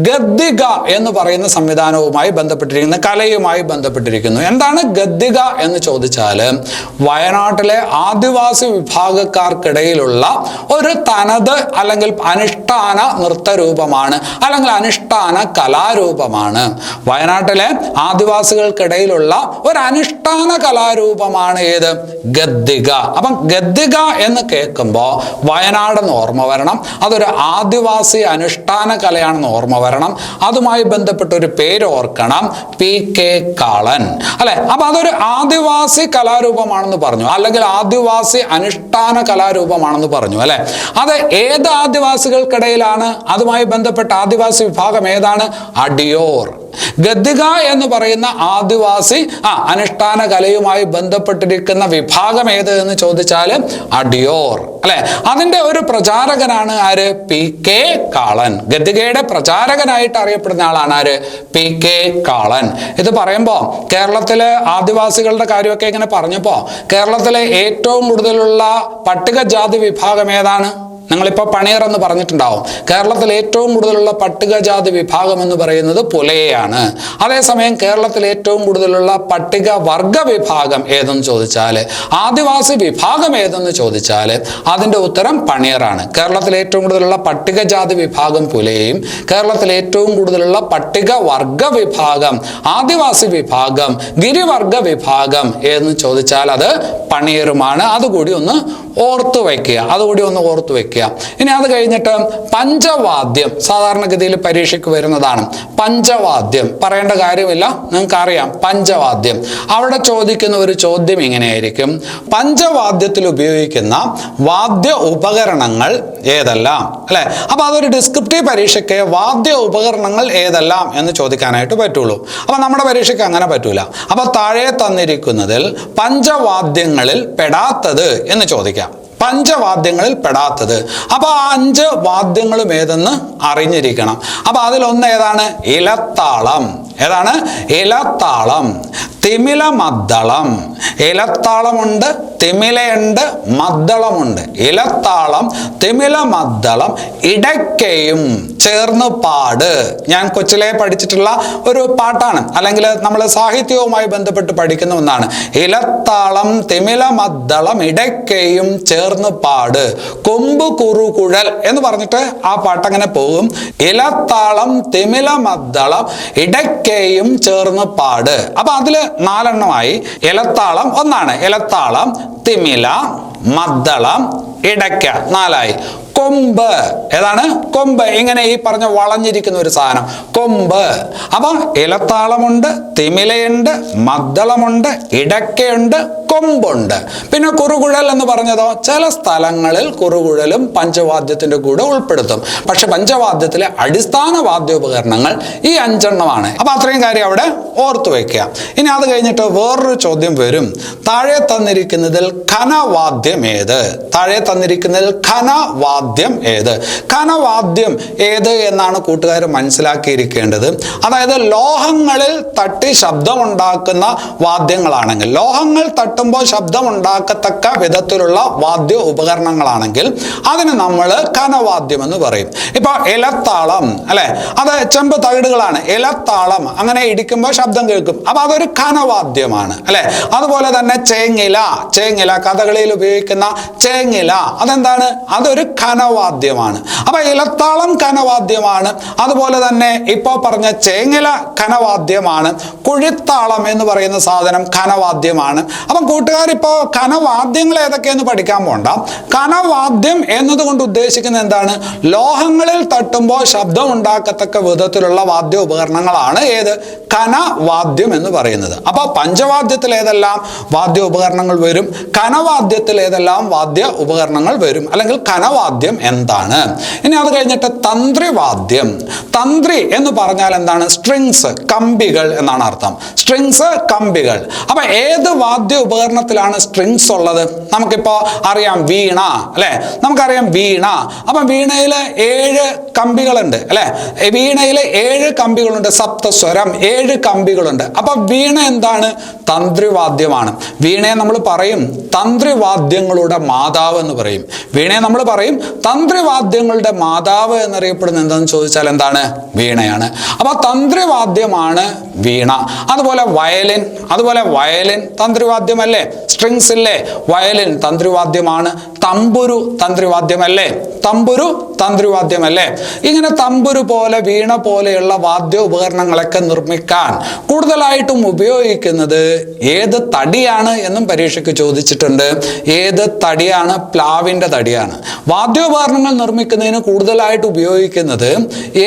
ഗദ്ദിക എന്ന് പറയുന്ന സംവിധാനവുമായി ബന്ധപ്പെട്ടിരിക്കുന്ന കലയുമായി ബന്ധപ്പെട്ടിരിക്കുന്നു. എന്താണ് ഗദ്ദിക എന്ന് ചോദിച്ചാൽ വയനാട്ടിലെ ആദിവാസി വിഭാഗക്കാർക്കിടയിലുള്ള ഒരു തനത് അല്ലെങ്കിൽ അനുഷ്ഠാന നൃത്തരൂപമാണ്, അല്ലെങ്കിൽ അനുഷ്ഠാന കലാരൂപമാണ്. വയനാട്ടിലെ ആദിവാസികൾക്കിടയിലുള്ള ഒരു അനുഷ്ഠാന കലാരൂപമാണ് ഏത്? ഗദ്ദിക. അപ്പം ഗദ്ദിക എന്ന് കേൾക്കുമ്പോൾ വയനാടെന്ന് ഓർമ്മ വരണം. അതൊരു ആദിവാസി അനുഷ്ഠാന കലയാണെന്ന് ഓർമ്മ വരണം. അതുമായി ബന്ധപ്പെട്ട ഒരു പേര് ഓർക്കണം, പി കെ കാളൻ അല്ലെ. അപ്പൊ അതൊരു ആദിവാസി കലാരൂപമാണെന്ന് പറഞ്ഞു, അല്ലെങ്കിൽ ആദിവാസി അനുഷ്ഠാന കലാരൂപമാണെന്ന് പറഞ്ഞു അല്ലെ. അത് ഏത് ആദിവാസികൾക്കിടയിലാണ്? അതുമായി ബന്ധപ്പെട്ട ആദിവാസി വിഭാഗം ഏതാണ്? അടിയോർ. ഗദ്ദിക എന്ന് പറയുന്ന ആദിവാസി അനുഷ്ഠാന കലയുമായി ബന്ധപ്പെട്ടിരിക്കുന്ന വിഭാഗം ഏത് എന്ന് ചോദിച്ചാൽ അടിയോർ അല്ലെ. അതിന്റെ ഒരു പ്രചാരകനാണ് ആര്? പി കെ കാളൻ. ഗദ്ദികയുടെ പ്രചാരകനായിട്ട് അറിയപ്പെടുന്ന ആളാണ് ആര്? പി കെ കാളൻ. ഇത് പറയുമ്പോൾ കേരളത്തിലെ ആദിവാസികളുടെ കാര്യമൊക്കെ ഇങ്ങനെ പറഞ്ഞപ്പോൾ കേരളത്തിലെ ഏറ്റവും കൂടുതലുള്ള പട്ടികജാതി വിഭാഗം ഏതാണ്? നിങ്ങളിപ്പോൾ പണിയർ എന്ന് പറഞ്ഞിട്ടുണ്ടാവും. കേരളത്തിൽ ഏറ്റവും കൂടുതലുള്ള പട്ടികജാതി വിഭാഗം എന്ന് പറയുന്നത് പുലയയാണ്. അതേസമയം കേരളത്തിൽ ഏറ്റവും കൂടുതലുള്ള പട്ടിക വർഗ വിഭാഗം ഏതെന്ന് ചോദിച്ചാൽ, ആദിവാസി വിഭാഗം ഏതെന്ന് ചോദിച്ചാൽ അതിൻ്റെ ഉത്തരം പണിയറാണ്. കേരളത്തിൽ ഏറ്റവും കൂടുതലുള്ള പട്ടികജാതി വിഭാഗം പുലയയും കേരളത്തിൽ ഏറ്റവും കൂടുതലുള്ള പട്ടിക വർഗ വിഭാഗം ആദിവാസി വിഭാഗം ഗിരിവർഗ വിഭാഗം എന്ന് ചോദിച്ചാൽ അത് പണിയറുമാണ്. അതുകൂടി ഒന്ന് ഓർത്തു വയ്ക്കുക. ഇനി അത് കഴിഞ്ഞിട്ട് പഞ്ചവാദ്യം സാധാരണഗതിയിൽ പരീക്ഷയ്ക്ക് വരുന്നതാണ്. പഞ്ചവാദ്യം പറയേണ്ട കാര്യമില്ല, നിങ്ങൾക്ക് അറിയാം. പഞ്ചവാദ്യം അവിടെ ചോദിക്കുന്ന ഒരു ചോദ്യം ഇങ്ങനെയായിരിക്കും: പഞ്ചവാദ്യത്തിൽ ഉപയോഗിക്കുന്ന വാദ്യ ഉപകരണങ്ങൾ ഏതെല്ലാം? അല്ലെ, അപ്പൊ അതൊരു ഡിസ്ക്രിപ്റ്റീവ് പരീക്ഷയ്ക്ക് വാദ്യ ഉപകരണങ്ങൾ ഏതെല്ലാം എന്ന് ചോദിക്കാനായിട്ട് പറ്റുള്ളൂ. അപ്പൊ നമ്മുടെ പരീക്ഷയ്ക്ക് അങ്ങനെ പറ്റൂല. അപ്പൊ താഴെ തന്നിരിക്കുന്നതിൽ പഞ്ചവാദ്യങ്ങളിൽ പെടാത്തത് എന്ന് ചോദിക്കാം. പഞ്ചവാദ്യങ്ങളിൽ പെടാത്തത്. അപ്പൊ ആ 5 വാദ്യങ്ങളും ഏതെന്ന് അറിഞ്ഞിരിക്കണം. അപ്പൊ അതിലൊന്ന് ഏതാണ്? ഇലത്താളം. ഏതാണ്? ഇലത്താളം. തിമില മദ്ദളം. ഇലത്താളമുണ്ട്, തിമിലയുണ്ട്, മദ്ദളമുണ്ട്. ഇലത്താളം, തിമില മദ്ദളം, ഇടയ്ക്കയും ചേർന്ന് പാട്. ഞാൻ കൊച്ചിലെ പഠിച്ചിട്ടുള്ള ഒരു പാട്ടാണ്, അല്ലെങ്കിൽ നമ്മൾ സാഹിത്യവുമായി ബന്ധപ്പെട്ട് പഠിക്കുന്ന ഒന്നാണ്. ഇലത്താളം, തിമില മദ്ദളം, ഇടയ്ക്കയും ചേർന്ന് പാട്, കൊമ്പ് കുറുകുഴൽ എന്ന് പറഞ്ഞിട്ട് ആ പാട്ടങ്ങനെ പോകും. ഇലത്താളം, തിമില മദ്ദളം, ഇടയ്ക്കയും ചേർന്ന് പാട്. അപ്പൊ അതില് 4 എണ്ണമായി. ഇലത്താളം ഒന്നാണ്. ഇലത്താളം, തിമില, മദ്ദളം, ഇടയ്ക്ക 4ആയി. കൊമ്പ് ഏതാണ്? കൊമ്പ്. ഇങ്ങനെ ഈ പറഞ്ഞ വളഞ്ഞിരിക്കുന്ന ഒരു സാധനം കൊമ്പ്. അപ്പൊ ഇലത്താളമുണ്ട്, തിമിലയുണ്ട്, മദ്ദളമുണ്ട്, ഇടയ്ക്കയുണ്ട്, കൊമ്പുണ്ട്. പിന്നെ കുറുകുഴൽ എന്ന് പറഞ്ഞതോ, ചില സ്ഥലങ്ങളിൽ കുറുകുഴലും പഞ്ചവാദ്യത്തിന്റെ കൂടെ ഉൾപ്പെടുത്തും. പക്ഷെ പഞ്ചവാദ്യത്തിലെ അടിസ്ഥാന വാദ്യോപകരണങ്ങൾ ഈ 5 എണ്ണമാണ്. അപ്പൊ അത്രയും കാര്യം അവിടെ ഓർത്തു വെക്കുക. ഇനി അത് കഴിഞ്ഞിട്ട് വേറൊരു ചോദ്യം വരും. താഴെ തന്നിരിക്കുന്നതിൽ ഘനവാദ്യം ഏത്? താഴെ തന്നിരിക്കുന്നതിൽ ഘനവാദ്യം ഏത്? ഘനവാദ്യം ഏത് എന്നാണ് കൂട്ടുകാർ മനസ്സിലാക്കിയിരിക്കേണ്ടത്. അതായത് ലോഹങ്ങളിൽ തട്ടി ശബ്ദമുണ്ടാക്കുന്ന വാദ്യങ്ങളാണെങ്കിൽ, ലോഹങ്ങൾ തട്ടുമ്പോൾ ശബ്ദമുണ്ടാക്കത്തക്ക വിധത്തിലുള്ള വാദ്യ ഉപകരണങ്ങളാണെങ്കിൽ അതിന് നമ്മൾ ഘനവാദ്യം എന്ന് പറയും. ഇപ്പൊ ഇലത്താളം, അല്ലെ, അത് ചെമ്പ് തകിടുകളാണ്. ഇലത്താളം അങ്ങനെ ഇടിക്കുമ്പോൾ ശബ്ദം കേൾക്കും. അപ്പൊ അതൊരു ഘനവാദ്യമാണ്, അല്ലെ. അതുപോലെ തന്നെ ചേങ്ങില, കഥകളിയിൽ ഉപയോഗിക്കുന്ന ചേങ്ങില, അതെന്താണ്? അതൊരു ഘനവാദ്യമാണ്. അപ്പൊ ഇലത്താളം ഘനവാദ്യമാണ്. അതുപോലെ തന്നെ ഇപ്പൊ പറഞ്ഞ ചേങ്ങില ഘനവാദ്യമാണ്. കുഴിത്താളം എന്ന് പറയുന്ന സാധനം ഘനവാദ്യമാണ്. അപ്പം കൂട്ടുകാരിപ്പോ ഘനവാദ്യങ്ങൾ ഏതൊക്കെയെന്ന് പഠിക്കാൻ പോണ്ട. ഘനവാദ്യം എന്നതുകൊണ്ട് ഉദ്ദേശിക്കുന്നത് എന്താണ്? ലോഹങ്ങളിൽ തട്ടുമ്പോൾ ശബ്ദം ഉണ്ടാക്കത്തക്ക വിധത്തിലുള്ള വാദ്യ ഉപകരണങ്ങളാണ് ഏത്? ഘനവാദ്യം എന്ന് പറയുന്നത്. അപ്പൊ പഞ്ചവാദ്യത്തിൽ ഏതെല്ലാം വാദ്യ ഉപകരണങ്ങൾ വരും? ഘനവാദ്യത്തിൽ ഏതെല്ലാം വാദ്യ ഉപകരണങ്ങൾ വരും? അല്ലെങ്കിൽ ഘനവാദ്യം എന്താണ്? ഇനി അത് കഴിഞ്ഞിട്ട് തന്ത്രിവാദ്യം. തന്ത്രി എന്ന് പറഞ്ഞാൽ എന്താണ്? സ്ട്രിങ്സ്, കമ്പികൾ എന്നാണ് അർത്ഥം. സ്ട്രിങ്സ്, കമ്പികൾ. അപ്പൊ ഏത് വാദ്യ ഉപകരണത്തിലാണ് സ്ട്രിങ്സ് ഉള്ളത്? നമുക്കിപ്പോ അറിയാം വീണ, അല്ലെ, നമുക്കറിയാം വീണ. അപ്പൊ വീണയിൽ 7 കമ്പികളുണ്ട്, അല്ലെ. വീണയിൽ 7 കമ്പികളുണ്ട്. സപ്തസ്വരം 7 കമ്പികളുണ്ട്. അപ്പൊ വീണ എന്താണ്? തന്ത്രിവാദ്യമാണ്. വീണയെ നമ്മൾ പറയും തന്ത്രിവാദ്യങ്ങളുടെ മാതാവ് എന്ന് പറയും. വീണയെ നമ്മൾ പറയും തന്ത്രിവാദ്യങ്ങളുടെ മാതാവ് എന്നറിയപ്പെടുന്നത് എന്താണെന്ന് ചോദിച്ചാൽ എന്താണ്? വീണയാണ്. അപ്പൊ തന്ത്രിവാദ്യമാണ് വീണ. അതുപോലെ വയലിൻ തന്ത്രിവാദ്യമല്ലേ? സ്ട്രിങ്സ് ഇല്ലേ? വയലിൻ തന്ത്രിവാദ്യമാണ്. തമ്പുരു തന്ത്രിവാദ്യമല്ലേ? തമ്പുരുവാദ്യമല്ലേ? ഇങ്ങനെ തമ്പുരു പോലെ വീണ പോലെയുള്ള വാദ്യ ഉപകരണങ്ങളൊക്കെ നിർമ്മിക്കാൻ കൂടുതലായിട്ടും ഉപയോഗിക്കുന്നത് ഏത് തടിയാണ് എന്നും പരീക്ഷയ്ക്ക് ചോദിച്ചിട്ടുണ്ട്. ഏത് തടിയാണ്? പ്ലാവിൻ്റെ തടിയാണ്. വാദ്യോപകരണങ്ങൾ നിർമ്മിക്കുന്നതിന് കൂടുതലായിട്ട് ഉപയോഗിക്കുന്നത്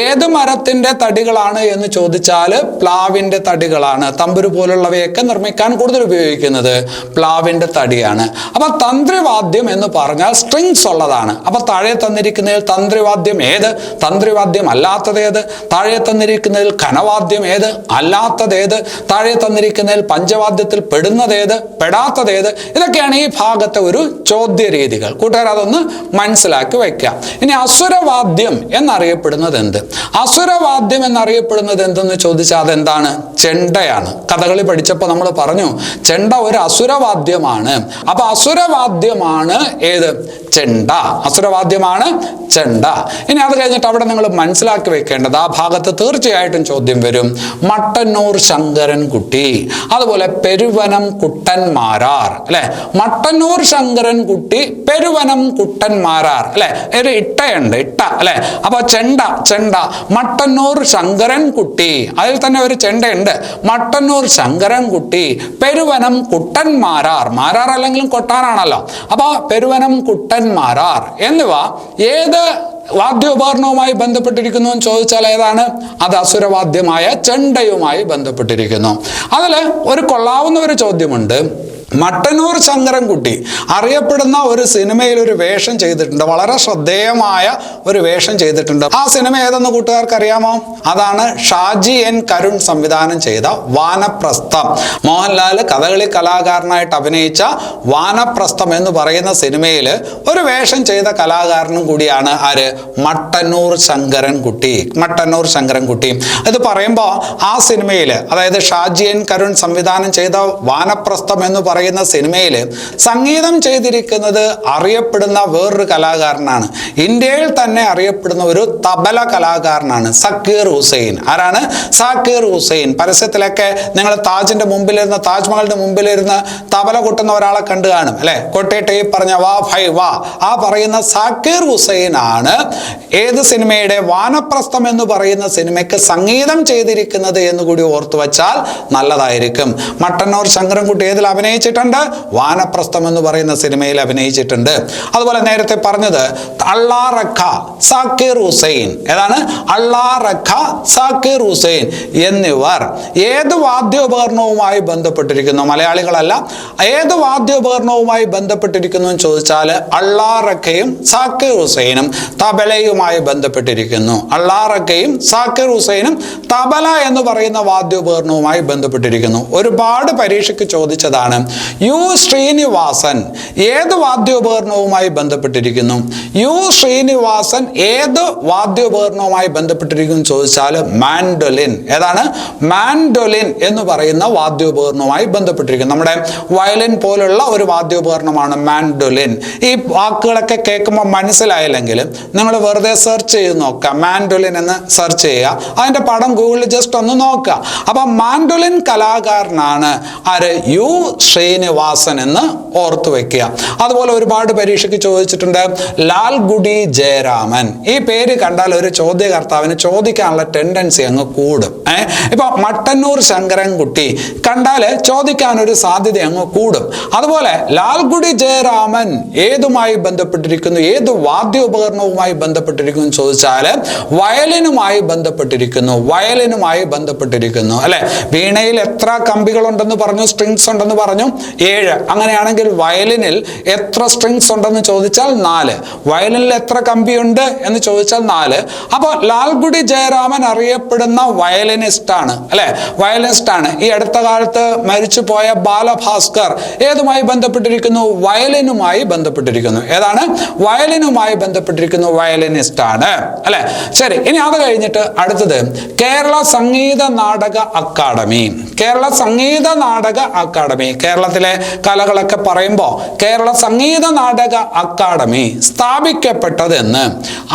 ഏത് മരത്തിൻ്റെ തടികളാണ് എന്ന് ചോദിച്ചാൽ പ്ലാവിൻ്റെ തടികളാണ്. തമ്പുരു പോലുള്ളവയൊക്കെ നിർമ്മിക്കാൻ കൂടുതൽ ഉപയോഗിക്കുന്നത് പ്ലാവിൻ്റെ തടിയാണ്. അപ്പൊ തന്ത്രിവാദ്യം എന്ന് പറഞ്ഞാൽ സ്ട്രിങ്സ് ഉള്ളതാണ്. അപ്പൊ താഴെ തന്നിരിക്കുന്നതിൽ തന്ത്രിവാദ്യം ഏത്? തന്ത്രിവാദ്യം അല്ലാത്തത് ഏത്? താഴെ തന്നിരിക്കുന്നതിൽ ഘനവാദ്യം ഏത്? അല്ലാത്തത് ഏത്? താഴെ തന്നിരിക്കുന്നതിൽ പഞ്ചവാദ്യത്തിൽ പെടുന്നതേത്? പെടാത്തതേത്? ഇതൊക്കെയാണ് ഈ ഭാഗത്തെ ഒരു ചോദ്യ രീതികൾ. കൂട്ടുകാർ അതൊന്ന് മനസ്സിലാക്കി വെക്കാം. ഇനി അസുരവാദ്യം എന്നറിയപ്പെടുന്നത് എന്ത്? അസുരവാദ്യം എന്നറിയപ്പെടുന്നത് എന്തെന്ന് ചോദിച്ചാൽ അതെന്താണ്? ചെണ്ടയാണ്. കഥകളി പഠിച്ചപ്പോൾ നമ്മൾ പറഞ്ഞു ചെണ്ട ഒരു അസുരവാദ്യമാണ്. അപ്പൊ അസുരവാദ്യമാണ് ഏത്? ചെണ്ട. അസുരവാദ്യമാണ് ചെണ്ട. ഇനി അത് കഴിഞ്ഞിട്ട് അവിടെ നിങ്ങൾ മനസ്സിലാക്കി വെക്കേണ്ടത്, ആ ഭാഗത്ത് തീർച്ചയായിട്ടും ചോദ്യം വരും. മട്ടന്നൂർ ശങ്കരൻകുട്ടി, അതുപോലെ പെരുവനം കുട്ടന്മാരാർ, അല്ലെ? മട്ടന്നൂർ ശങ്കരൻകുട്ടി, പെരുവനം കുട്ടന്മാരാർ, അല്ലെ? ഒരു ഇട്ടയുണ്ട്, ഇട്ട, അല്ലെ? അപ്പൊ ചെണ്ട, ചെണ്ട, മട്ടന്നൂർ ശങ്കരൻകുട്ടി, അതിൽ തന്നെ ഒരു ചെണ്ടയുണ്ട്. മട്ടന്നൂർ ശങ്കരൻകുട്ടി, പെരുവനം കുട്ടന്മാരാർ, മാരാർ അല്ലെങ്കിലും കൊട്ടാനാണല്ലോ. അപ്പൊ പെരുവനം കുട്ടന്മാരാർ എന്നിവ ഏത് വാദ്യോപകരണവുമായി ബന്ധപ്പെട്ടിരിക്കുന്നു എന്ന് ചോദിച്ചാൽ ഏതാണ്? അത് അസുരവാദ്യമായ ചെണ്ടയുമായി ബന്ധപ്പെട്ടിരിക്കുന്നു. അതിൽ ഒരു കൊള്ളാവുന്ന ഒരു ചോദ്യമുണ്ട്. മട്ടന്നൂർ ശങ്കരൻകുട്ടി അറിയപ്പെടുന്ന ഒരു സിനിമയിൽ ഒരു വേഷം ചെയ്തിട്ടുണ്ട്, വളരെ ശ്രദ്ധേയമായ ഒരു വേഷം ചെയ്തിട്ടുണ്ട്. ആ സിനിമ ഏതെന്ന് കൂട്ടുകാർക്ക് അറിയാമോ? അതാണ് ഷാജി എൻ കരുൺ സംവിധാനം ചെയ്ത വാനപ്രസ്ഥം. മോഹൻലാൽ കഥകളി കലാകാരനായിട്ട് അഭിനയിച്ച വാനപ്രസ്ഥം എന്ന് പറയുന്ന സിനിമയിൽ ഒരു വേഷം ചെയ്ത കലാകാരനും കൂടിയാണ് ആര്? മട്ടന്നൂർ ശങ്കരൻകുട്ടി. മട്ടന്നൂർ ശങ്കരൻകുട്ടി. ഇത് പറയുമ്പോൾ ആ സിനിമയിൽ, അതായത് ഷാജി എൻ കരുൺ സംവിധാനം ചെയ്ത വാനപ്രസ്ഥം എന്ന് പറയുന്ന സിനിമയിൽ സംഗീതം ചെയ്തിരിക്കുന്നത് അറിയപ്പെടുന്ന വേറൊരു കലാകാരനാണ്. ഇന്ത്യയിൽ തന്നെ അറിയപ്പെടുന്ന ഒരു തബല കലാകാരനാണ് സക്കീർ ഹുസൈൻ. ആരാണ്? സക്കീർ ഹുസൈൻ. പരസ്യത്തിലൊക്കെ നിങ്ങൾ താജിന്റെ മുമ്പിലിരുന്ന്, താജ്മഹലിന്റെ മുമ്പിലിരുന്ന് തബല കൊട്ടുന്ന ഒരാളെ കണ്ടു കാണും, അല്ലെ? കൊട്ടിയിട്ട് ഈ പറഞ്ഞ വാ ഭൈ വാ, ആ പറയുന്ന സക്കീർ ഹുസൈൻ ആണ് ഏത് സിനിമയുടെ? വാനപ്രസ്ഥം എന്ന് പറയുന്ന സിനിമയ്ക്ക് സംഗീതം ചെയ്തിരിക്കുന്നത് എന്ന് കൂടി ഓർത്തു വച്ചാൽ നല്ലതായിരിക്കും. മട്ടന്നൂർ ശങ്കരൻകുട്ടി ഏതിൽ അഭിനയിച്ചിട്ടുണ്ട്? വാനപ്രസ്ഥം എന്ന് പറയുന്ന സിനിമയിൽ അഭിനയിച്ചിട്ടുണ്ട്. അതുപോലെ നേരത്തെ പറഞ്ഞത് അള്ളാറഖ സക്കീർ ഹുസൈൻ. ഏതാണ്? അള്ളാറഖ സക്കീർ ഹുസൈൻ എന്നിവർ ഏത് വാദ്യോപകരണവുമായി ബന്ധപ്പെട്ടിരിക്കുന്നു? മലയാളികളല്ല. ഏത് വാദ്യോപകരണവുമായി ബന്ധപ്പെട്ടിരിക്കുന്നു എന്ന് ചോദിച്ചാൽ അള്ളാറഖയും സക്കീർ ഹുസൈനും തബലയുമായി ബന്ധപ്പെട്ടിരിക്കുന്നു. അള്ളാറഖയും സക്കീർ ഹുസൈനും തബല എന്ന് പറയുന്ന വാദ്യോപകരണവുമായി ബന്ധപ്പെട്ടിരിക്കുന്നു. ഒരുപാട് പരീക്ഷയ്ക്ക് ചോദിച്ചതാണ്. യു ശ്രീനിവാസൻ ഏത് വാദ്യോപകരണവുമായി ബന്ധപ്പെട്ടിരിക്കുന്നു? യു ശ്രീനിവാസൻ ഏത് വാദ്യോപകരണവുമായി ബന്ധപ്പെട്ടിരിക്കുന്നു ചോദിച്ചാൽ മാൻഡോലിൻ. ഏതാണ്? മാൻഡോലിൻ എന്ന് പറയുന്ന വാദ്യോപകരണവുമായി ബന്ധപ്പെട്ടിരിക്കുന്നു. നമ്മുടെ വയലിൻ പോലുള്ള ഒരു വാദ്യോപകരണമാണ് മാൻഡോലിൻ. ഈ വാക്കുകളൊക്കെ കേൾക്കുമ്പോൾ മനസ്സിലായില്ലെങ്കിൽ നിങ്ങൾ വെറുതെ സെർച്ച് ചെയ്ത് നോക്കുക. മാൻഡോലിൻ എന്ന് സെർച്ച് ചെയ്യുക. അതിന്റെ പടം ഗൂഗിളിൽ ജസ്റ്റ് ഒന്ന് നോക്കുക. അപ്പൊ മാൻഡോലിൻ കലാകാരനാണ് ആര്? യു ശ്രീനിവാസൻ എന്ന് ഓർത്തു വെക്കുക. അതുപോലെ ഒരുപാട് പരീക്ഷയ്ക്ക് ചോദിച്ചിട്ടുണ്ട് ലാൽഗുഡി ജയരാമൻ. ഈ പേര് കണ്ടാൽ ഒരു ചോദ്യകർത്താവിന് ചോദിക്കാനുള്ള ടെൻഡൻസി അങ്ങ് കൂടും. ഇപ്പൊ മട്ടന്നൂർ ശങ്കരൻകുട്ടി കണ്ടാൽ ചോദിക്കാനൊരു സാധ്യത അങ്ങ് കൂടും. അതുപോലെ ലാൽഗുഡി ജയരാമൻ ഏതുമായി ബന്ധപ്പെട്ടിരിക്കുന്നു? ഏത് വാദ്യോപകരണവുമായി ബന്ധപ്പെട്ടിരിക്കുന്നു ചോദിച്ചാൽ വയലിനുമായി ബന്ധപ്പെട്ടിരിക്കുന്നു. വയലിനുമായി ബന്ധപ്പെട്ടിരിക്കുന്നു, അല്ലെ? വീണയിൽ എത്ര കമ്പികളുണ്ടെന്ന് പറഞ്ഞു? സ്ട്രിങ്സ് ഉണ്ടെന്ന് പറഞ്ഞു 7. അങ്ങനെയാണെങ്കിൽ വയലിനിൽ എത്ര സ്ട്രിങ്സ് ഉണ്ടെന്ന് ചോദിച്ചാൽ 4. വയലിനിൽ എത്ര കമ്പിയുണ്ട് എന്ന് ചോദിച്ചാൽ 4. അപ്പോൾ ലാൽഗുഡി ജയരാമൻ അറിയപ്പെടുന്ന വയലിനിസ്റ്റ് ആണ്, അല്ലെ? വയലിനിസ്റ്റ് ആണ്. ഈ അടുത്ത കാലത്ത് മരിച്ചുപോയ ബാലഭാസ്കർ ഏതുമായി ബന്ധപ്പെട്ടിരിക്കുന്നു? വയലിനുമായി ബന്ധപ്പെട്ടിരിക്കുന്നു. ഏതാണ്? വയലിനുമായി ബന്ധപ്പെട്ടിരിക്കുന്നു. വയലിനിസ്റ്റ് ആണ്, അല്ലെ? ശരി. ഇനി അത് കഴിഞ്ഞിട്ട് അടുത്തത് കേരള സംഗീത നാടക അക്കാദമി. കേരള സംഗീത നാടക അക്കാദമി. കേരളത്തിലെ കലകളൊക്കെ പറയുമ്പോൾ കേരള സംഗീത നാടക അക്കാദമി സ്ഥാപിക്കപ്പെട്ടതെന്ന്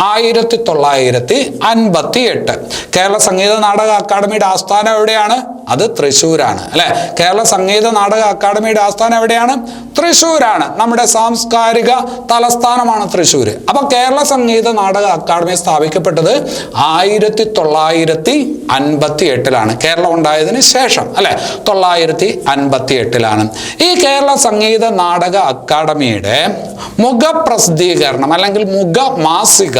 1958. കേരള സംഗീത നാടക അക്കാദമിയുടെ ആസ്ഥാനം എവിടെയാണ്? അത് തൃശ്ശൂരാണ്, അല്ലെ? കേരള സംഗീത നാടക അക്കാദമിയുടെ ആസ്ഥാനം എവിടെയാണ്? തൃശ്ശൂരാണ്. നമ്മുടെ സാംസ്കാരിക തലസ്ഥാനമാണ് തൃശ്ശൂർ. അപ്പൊ കേരള സംഗീത നാടക അക്കാദമി സ്ഥാപിക്കപ്പെട്ടത് 1958. കേരളം ഉണ്ടായതിന് ശേഷം, അല്ലെ? 1958. ഈ കേരള സംഗീത നാടക അക്കാദമിയുടെ മുഖപ്രസിദ്ധീകരണം അല്ലെങ്കിൽ മുഖമാസിക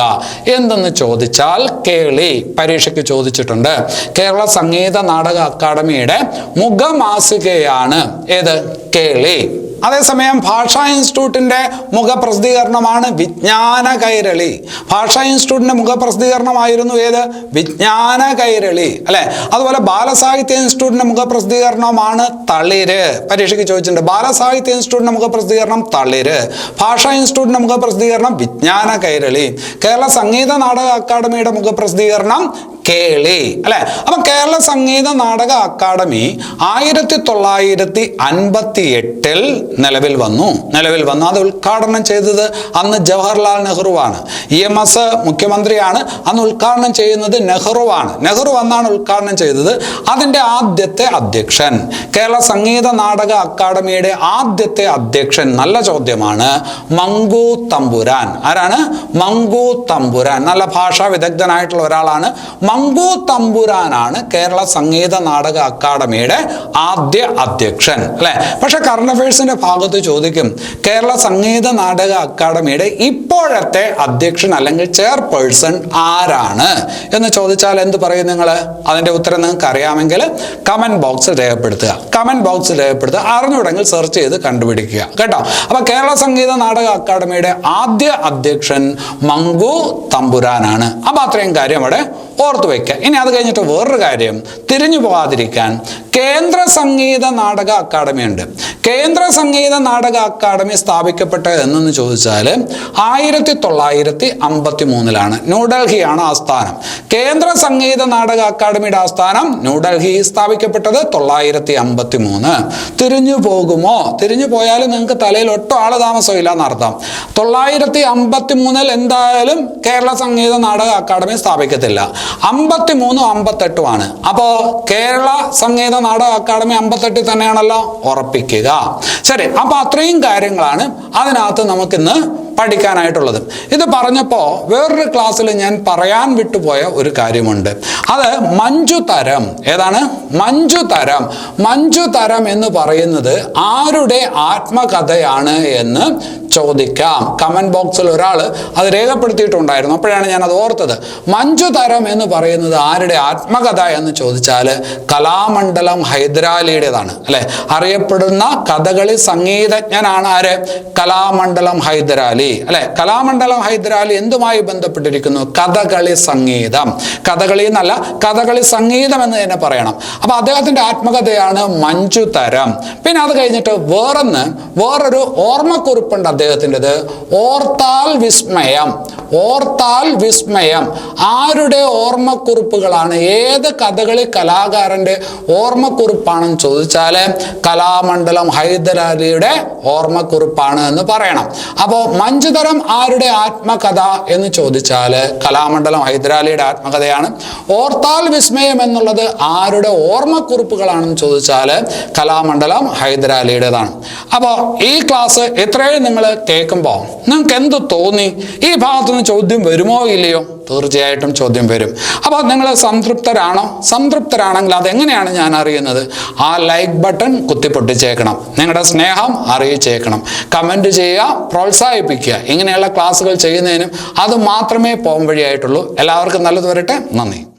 എന്തെന്ന് ചോദിച്ചാൽ കേളി. പരീക്ഷയ്ക്ക് ചോദിച്ചിട്ടുണ്ട്. കേരള സംഗീത നാടക അക്കാദമിയുടെ മുഖമാസികയാണ് ഏത്? കേളി. അതേസമയം ഭാഷാ ഇൻസ്റ്റിറ്റ്യൂട്ടിന്റെ മുഖപ്രസിദ്ധീകരണമാണ് വിജ്ഞാന കൈരളി. ഭാഷാ ഇൻസ്റ്റിറ്റ്യൂട്ടിന്റെ മുഖപ്രസിദ്ധീകരണമായിരുന്നു ഏത്? വിജ്ഞാന കൈരളി, അല്ലെ? അതുപോലെ ബാലസാഹിത്യ ഇൻസ്റ്റിറ്റ്യൂട്ടിന്റെ മുഖപ്രസിദ്ധീകരണമാണ് തളിര്. പരീക്ഷയ്ക്ക് ചോദിച്ചിട്ടുണ്ട്. ബാലസാഹിത്യ ഇൻസ്റ്റിറ്റ്യൂട്ടിന്റെ മുഖപ്രസിദ്ധീകരണം തളിര്. ഭാഷാ ഇൻസ്റ്റിറ്റ്യൂട്ടിന്റെ മുഖപ്രസിദ്ധീകരണം വിജ്ഞാന കൈരളി. കേരള സംഗീത നാടക അക്കാദമിയുടെ മുഖപ്രസിദ്ധീകരണം കേളി, അല്ലെ? അപ്പൊ കേരള സംഗീത നാടക അക്കാദമി 1958 നിലവിൽ വന്നു. അത് ഉദ്ഘാടനം ചെയ്തത് അന്ന് ജവഹർലാൽ നെഹ്റുവാണ്. EMS മുഖ്യമന്ത്രിയാണ്. അന്ന് ഉദ്ഘാടനം ചെയ്യുന്നത് നെഹ്റുവാണ്. നെഹ്റു എന്നാണ് ഉദ്ഘാടനം ചെയ്തത്. അതിന്റെ ആദ്യത്തെ അധ്യക്ഷൻ, കേരള സംഗീത നാടക അക്കാദമിയുടെ ആദ്യത്തെ അധ്യക്ഷൻ, നല്ല ചോദ്യമാണ്, മങ്കു തമ്പുരാൻ. ആരാണ്? മങ്കു തമ്പുരാൻ. നല്ല ഭാഷാ വിദഗ്ധനായിട്ടുള്ള ഒരാളാണ്. മങ്കു തമ്പുരാനാണ് കേരള സംഗീത നാടക അക്കാദമിയുടെ ആദ്യ അധ്യക്ഷൻ, അല്ലെ? പക്ഷെ കറണ്ട് അഫയേഴ്സിന്റെ ഭാഗത്ത് ചോദിക്കും, കേരള സംഗീത നാടക അക്കാദമിയുടെ ഇപ്പോഴത്തെ അധ്യക്ഷൻ അല്ലെങ്കിൽ ചെയർപേഴ്സൺ ആരാണ് എന്ന് ചോദിച്ചാൽ എന്ത് പറയും നിങ്ങൾ? അതിന്റെ ഉത്തരം നിങ്ങൾക്ക് അറിയാമെങ്കിൽ കമന്റ് ബോക്സിൽ രേഖപ്പെടുത്തുക. അറിഞ്ഞുവിടെങ്കിൽ സെർച്ച് ചെയ്ത് കണ്ടുപിടിക്കുക കേട്ടോ. അപ്പൊ കേരള സംഗീത നാടക അക്കാദമിയുടെ ആദ്യ അധ്യക്ഷൻ മങ്കു തമ്പുരാനാണ്. അപ്പൊ അത്രയും കാര്യം അവിടെ ഓർത്തു വയ്ക്കുക. ഇനി അത് കഴിഞ്ഞിട്ട് വേറൊരു കാര്യം, തിരിഞ്ഞു പോകാതിരിക്കാൻ, കേന്ദ്ര സംഗീത നാടക അക്കാദമി ഉണ്ട്. കേന്ദ്ര സംഗീത നാടക അക്കാദമി സ്ഥാപിക്കപ്പെട്ടത് എന്നു ചോദിച്ചാൽ 1953 ന്യൂഡൽഹിയാണ് ആസ്ഥാനം. കേന്ദ്ര സംഗീത നാടക അക്കാദമിയുടെ ആസ്ഥാനം ന്യൂഡൽഹി. സ്ഥാപിക്കപ്പെട്ടത് 953. തിരിഞ്ഞു പോകുമോ? തിരിഞ്ഞു പോയാലും നിങ്ങൾക്ക് തലയിൽ ഒട്ടും ആള് താമസമില്ല എന്നർത്ഥം. 953 എന്തായാലും കേരള സംഗീത നാടക അക്കാദമി സ്ഥാപിക്കത്തില്ല. 53, 58 അപ്പോ കേരള സംഗീത നാടക അക്കാദമി 58 തന്നെയാണല്ലോ, ഉറപ്പിക്കുക. ശരി, അപ്പൊ അത്രയും കാര്യങ്ങളാണ് അതിനകത്ത് നമുക്കിന്ന് പഠിക്കാനായിട്ടുള്ളത്. ഇത് പറഞ്ഞപ്പോൾ വേറൊരു ക്ലാസ്സിൽ ഞാൻ പറയാൻ വിട്ടുപോയ ഒരു കാര്യമുണ്ട്. അത് മഞ്ജുതരം. ഏതാണ്? മഞ്ജുതരം. മഞ്ജുതരം എന്ന് പറയുന്നത് ആരുടെ ആത്മകഥയാണ് എന്ന് ചോദിക്കാം. കമന്റ് ബോക്സിൽ ഒരാൾ അത് രേഖപ്പെടുത്തിയിട്ടുണ്ടായിരുന്നു. അപ്പോഴാണ് ഞാൻ അത് ഓർത്തത്. മഞ്ജുതരം എന്ന് പറയുന്നത് ആരുടെ ആത്മകഥ എന്ന് ചോദിച്ചാൽ കലാമണ്ഡലം ഹൈദരാലിയുടേതാണ്, അല്ലെ? അറിയപ്പെടുന്ന കഥകളി സംഗീതജ്ഞനാണ് ആര്? കലാമണ്ഡലം ഹൈദരാലി, അല്ലെ? കലാമണ്ഡലം ഹൈദരാലി എന്തുമായി ബന്ധപ്പെട്ടിരിക്കുന്നു? കഥകളി സംഗീതം. കഥകളി എന്നല്ല, കഥകളി സംഗീതം എന്ന് തന്നെ പറയണം. അപ്പൊ അദ്ദേഹത്തിന്റെ ആത്മകഥയാണ് മഞ്ജുതരം. പിന്നെ അത് കഴിഞ്ഞിട്ട് വേറൊരു ഓർമ്മക്കുറിപ്പുണ്ട് അദ്ദേഹത്തിൻ്റെത്. ഓർത്താൽ വിസ്മയം. ഓർത്താൽ വിസ്മയം. ആരുടെ ഓർമ്മക്കുറിപ്പുകളാണ്? ഏത് കഥകളി കലാകാരന്റെ ഓർമ്മക്കുറിപ്പാണെന്ന് ചോദിച്ചാൽ കലാമണ്ഡലം ഹൈദരാലിയുടെ ഓർമ്മക്കുറിപ്പാണ് എന്ന് പറയണം. അപ്പോൾ മഞ്ജുതരം ആരുടെ ആത്മകഥ എന്ന് ചോദിച്ചാൽ കലാമണ്ഡലം ഹൈദരാലിയുടെ ആത്മകഥയാണ്. ഓർത്താൽ വിസ്മയം എന്നുള്ളത് ആരുടെ ഓർമ്മക്കുറിപ്പുകളാണെന്ന് ചോദിച്ചാൽ കലാമണ്ഡലം ഹൈദരാലിയുടേതാണ്. അപ്പോൾ ഈ ക്ലാസ് ഇത്രയും നിങ്ങൾ കേൾക്കുമ്പോൾ നിങ്ങൾക്ക് എന്ത് തോന്നി? ഈ ഭാഗത്തുനിന്ന് ചോദ്യം വരുമോ ഇല്ലയോ? തീർച്ചയായിട്ടും ചോദ്യം വരും. അപ്പോൾ നിങ്ങൾ സംതൃപ്തരാണോ? സംതൃപ്തരാണെങ്കിൽ അതെങ്ങനെയാണ് ഞാൻ അറിയുന്നത്? ആ ലൈക്ക് ബട്ടൺ കുത്തിപ്പൊട്ടിച്ചേക്കണം. നിങ്ങളുടെ സ്നേഹം അറിയിച്ചേക്കണം. കമൻറ്റ് ചെയ്യുക, പ്രോത്സാഹിപ്പിക്കുക. ഇങ്ങനെയുള്ള ക്ലാസ്സുകൾ ചെയ്യുന്നതിനും അത് മാത്രമേ പോകാൻ വഴിയായിട്ടുള്ളൂ. എല്ലാവർക്കും നല്ലത് വരട്ടെ. നന്ദി.